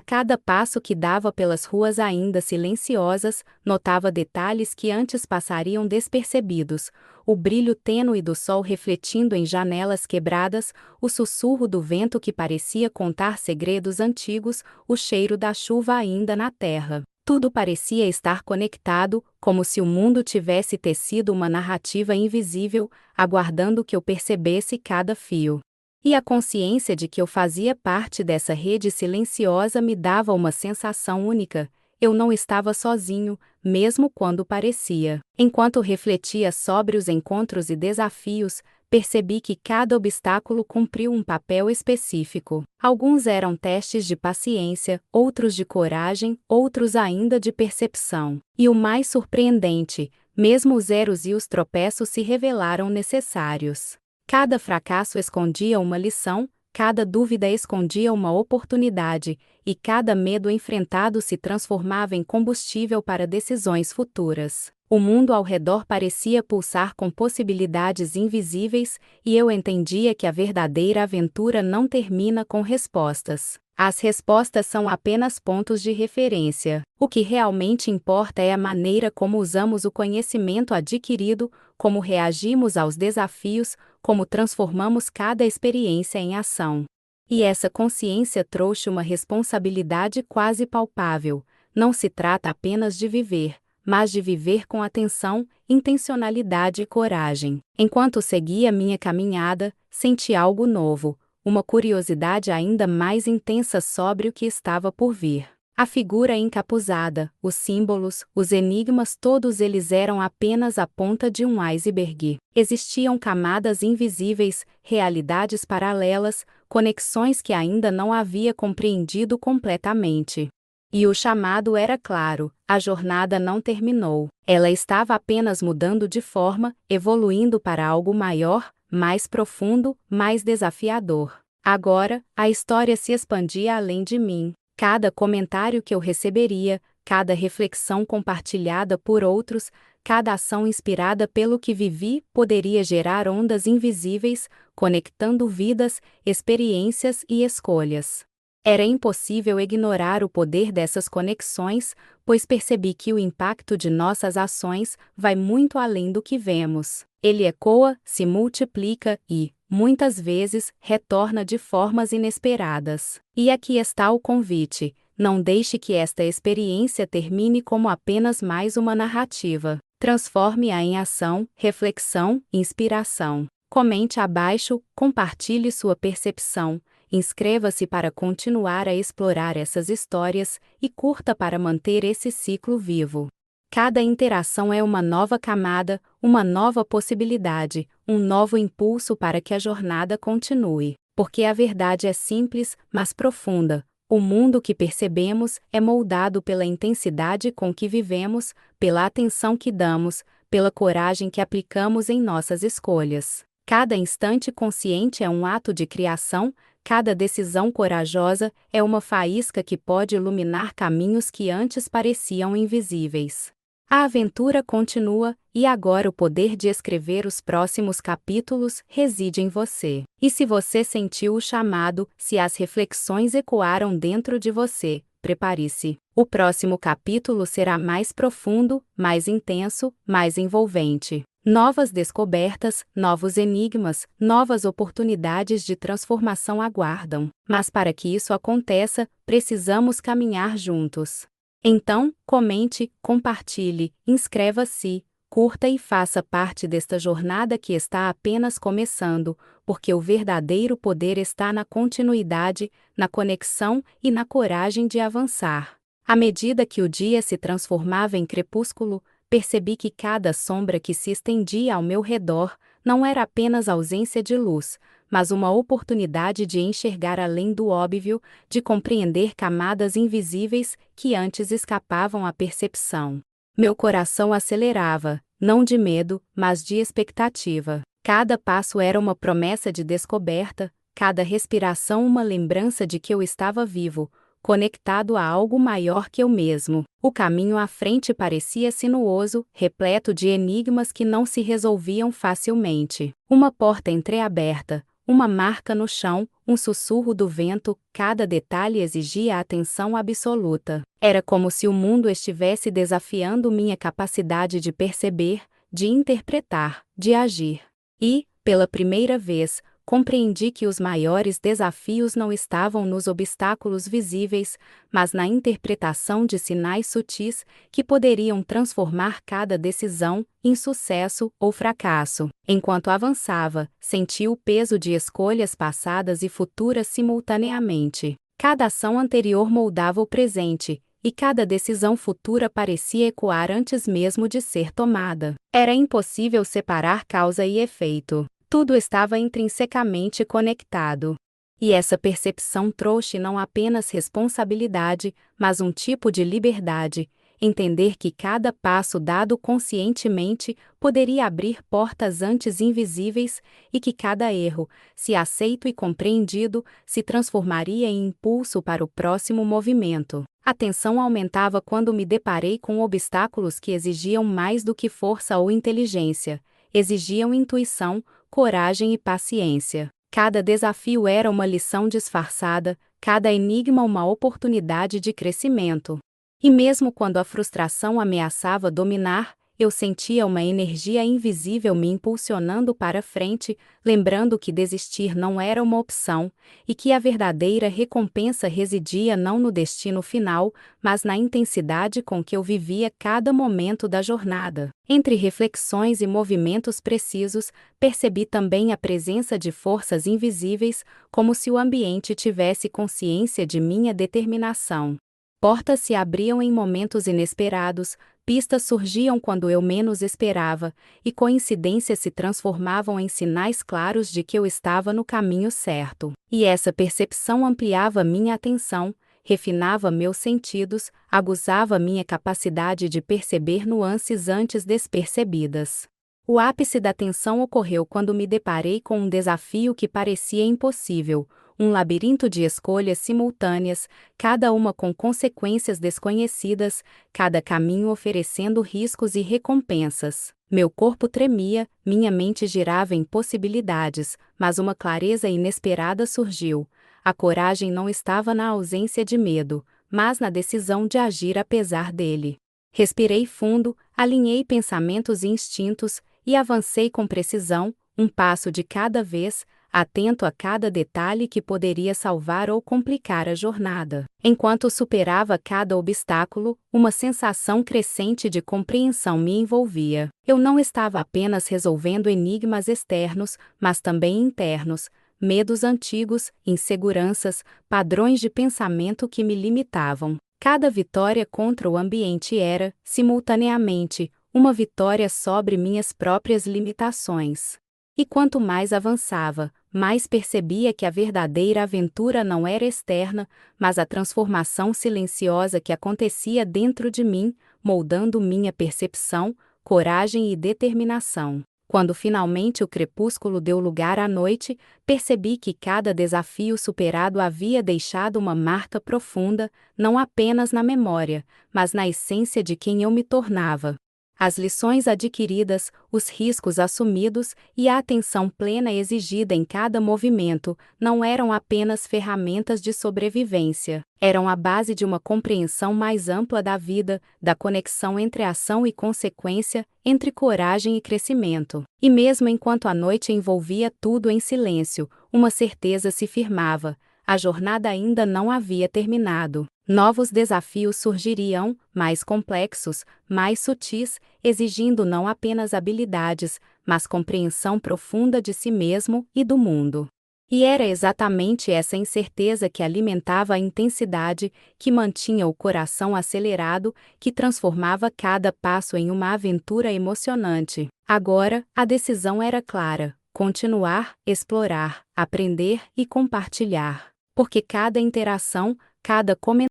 cada passo que dava pelas ruas ainda silenciosas, notava detalhes que antes passariam despercebidos: o brilho tênue do sol refletindo em janelas quebradas, o sussurro do vento que parecia contar segredos antigos, o cheiro da chuva ainda na terra. Tudo parecia estar conectado, como se o mundo tivesse tecido uma narrativa invisível, aguardando que eu percebesse cada fio. E a consciência de que eu fazia parte dessa rede silenciosa me dava uma sensação única. Eu não estava sozinho, mesmo quando parecia. Enquanto refletia sobre os encontros e desafios, percebi que cada obstáculo cumpriu um papel específico. Alguns eram testes de paciência, outros de coragem, outros ainda de percepção. E o mais surpreendente, mesmo os erros e os tropeços se revelaram necessários. Cada fracasso escondia uma lição, cada dúvida escondia uma oportunidade, e cada medo enfrentado se transformava em combustível para decisões futuras. O mundo ao redor parecia pulsar com possibilidades invisíveis, e eu entendia que a verdadeira aventura não termina com respostas. As respostas são apenas pontos de referência. O que realmente importa é a maneira como usamos o conhecimento adquirido, como reagimos aos desafios, como transformamos cada experiência em ação. E essa consciência trouxe uma responsabilidade quase palpável. Não se trata apenas de viver, mas de viver com atenção, intencionalidade e coragem. Enquanto seguia minha caminhada, senti algo novo, uma curiosidade ainda mais intensa sobre o que estava por vir. A figura encapuzada, os símbolos, os enigmas, todos eles eram apenas a ponta de um iceberg. Existiam camadas invisíveis, realidades paralelas, conexões que ainda não havia compreendido completamente. E o chamado era claro: a jornada não terminou. Ela estava apenas mudando de forma, evoluindo para algo maior, mais profundo, mais desafiador. Agora, a história se expandia além de mim. Cada comentário que eu receberia, cada reflexão compartilhada por outros, cada ação inspirada pelo que vivi poderia gerar ondas invisíveis, conectando vidas, experiências e escolhas. Era impossível ignorar o poder dessas conexões, pois percebi que o impacto de nossas ações vai muito além do que vemos. Ele ecoa, se multiplica e, muitas vezes, retorna de formas inesperadas. E aqui está o convite: não deixe que esta experiência termine como apenas mais uma narrativa. Transforme-a em ação, reflexão, inspiração. Comente abaixo, compartilhe sua percepção. Inscreva-se para continuar a explorar essas histórias e curta para manter esse ciclo vivo. Cada interação é uma nova camada, uma nova possibilidade, um novo impulso para que a jornada continue. Porque a verdade é simples, mas profunda. O mundo que percebemos é moldado pela intensidade com que vivemos, pela atenção que damos, pela coragem que aplicamos em nossas escolhas. Cada instante consciente é um ato de criação. Cada decisão corajosa é uma faísca que pode iluminar caminhos que antes pareciam invisíveis. A aventura continua, e agora o poder de escrever os próximos capítulos reside em você. E se você sentiu o chamado, se as reflexões ecoaram dentro de você, prepare-se. O próximo capítulo será mais profundo, mais intenso, mais envolvente. Novas descobertas, novos enigmas, novas oportunidades de transformação aguardam. Mas para que isso aconteça, precisamos caminhar juntos. Então, comente, compartilhe, inscreva-se, curta e faça parte desta jornada que está apenas começando, porque o verdadeiro poder está na continuidade, na conexão e na coragem de avançar. À medida que o dia se transformava em crepúsculo, percebi que cada sombra que se estendia ao meu redor não era apenas ausência de luz, mas uma oportunidade de enxergar além do óbvio, de compreender camadas invisíveis que antes escapavam à percepção. Meu coração acelerava, não de medo, mas de expectativa. Cada passo era uma promessa de descoberta, cada respiração uma lembrança de que eu estava vivo, conectado a algo maior que eu mesmo. O caminho à frente parecia sinuoso, repleto de enigmas que não se resolviam facilmente. Uma porta entreaberta, uma marca no chão, um sussurro do vento, cada detalhe exigia atenção absoluta. Era como se o mundo estivesse desafiando minha capacidade de perceber, de interpretar, de agir. E, pela primeira vez, compreendi que os maiores desafios não estavam nos obstáculos visíveis, mas na interpretação de sinais sutis que poderiam transformar cada decisão em sucesso ou fracasso. Enquanto avançava, senti o peso de escolhas passadas e futuras simultaneamente. Cada ação anterior moldava o presente, e cada decisão futura parecia ecoar antes mesmo de ser tomada. Era impossível separar causa e efeito. Tudo estava intrinsecamente conectado. E essa percepção trouxe não apenas responsabilidade, mas um tipo de liberdade, entender que cada passo dado conscientemente poderia abrir portas antes invisíveis e que cada erro, se aceito e compreendido, se transformaria em impulso para o próximo movimento. A tensão aumentava quando me deparei com obstáculos que exigiam mais do que força ou inteligência, exigiam intuição, coragem e paciência. Cada desafio era uma lição disfarçada, cada enigma uma oportunidade de crescimento. E mesmo quando a frustração ameaçava dominar, eu sentia uma energia invisível me impulsionando para frente, lembrando que desistir não era uma opção, e que a verdadeira recompensa residia não no destino final, mas na intensidade com que eu vivia cada momento da jornada. Entre reflexões e movimentos precisos, percebi também a presença de forças invisíveis, como se o ambiente tivesse consciência de minha determinação. Portas se abriam em momentos inesperados, pistas surgiam quando eu menos esperava, e coincidências se transformavam em sinais claros de que eu estava no caminho certo. E essa percepção ampliava minha atenção, refinava meus sentidos, aguzava minha capacidade de perceber nuances antes despercebidas. O ápice da tensão ocorreu quando me deparei com um desafio que parecia impossível, um labirinto de escolhas simultâneas, cada uma com consequências desconhecidas, cada caminho oferecendo riscos e recompensas. Meu corpo tremia, minha mente girava em possibilidades, mas uma clareza inesperada surgiu. A coragem não estava na ausência de medo, mas na decisão de agir apesar dele. Respirei fundo, alinhei pensamentos e instintos, e avancei com precisão, um passo de cada vez, atento a cada detalhe que poderia salvar ou complicar a jornada. Enquanto superava cada obstáculo, uma sensação crescente de compreensão me envolvia. Eu não estava apenas resolvendo enigmas externos, mas também internos, medos antigos, inseguranças, padrões de pensamento que me limitavam. Cada vitória contra o ambiente era, simultaneamente, uma vitória sobre minhas próprias limitações. E quanto mais avançava, mais percebia que a verdadeira aventura não era externa, mas a transformação silenciosa que acontecia dentro de mim, moldando minha percepção, coragem e determinação. Quando finalmente o crepúsculo deu lugar à noite, percebi que cada desafio superado havia deixado uma marca profunda, não apenas na memória, mas na essência de quem eu me tornava. As lições adquiridas, os riscos assumidos e a atenção plena exigida em cada movimento não eram apenas ferramentas de sobrevivência, eram a base de uma compreensão mais ampla da vida, da conexão entre ação e consequência, entre coragem e crescimento. E mesmo enquanto a noite envolvia tudo em silêncio, uma certeza se firmava: a jornada ainda não havia terminado. Novos desafios surgiriam, mais complexos, mais sutis, exigindo não apenas habilidades, mas compreensão profunda de si mesmo e do mundo. E era exatamente essa incerteza que alimentava a intensidade, que mantinha o coração acelerado, que transformava cada passo em uma aventura emocionante. Agora, a decisão era clara: continuar, explorar, aprender e compartilhar. Porque cada interação, cada comentário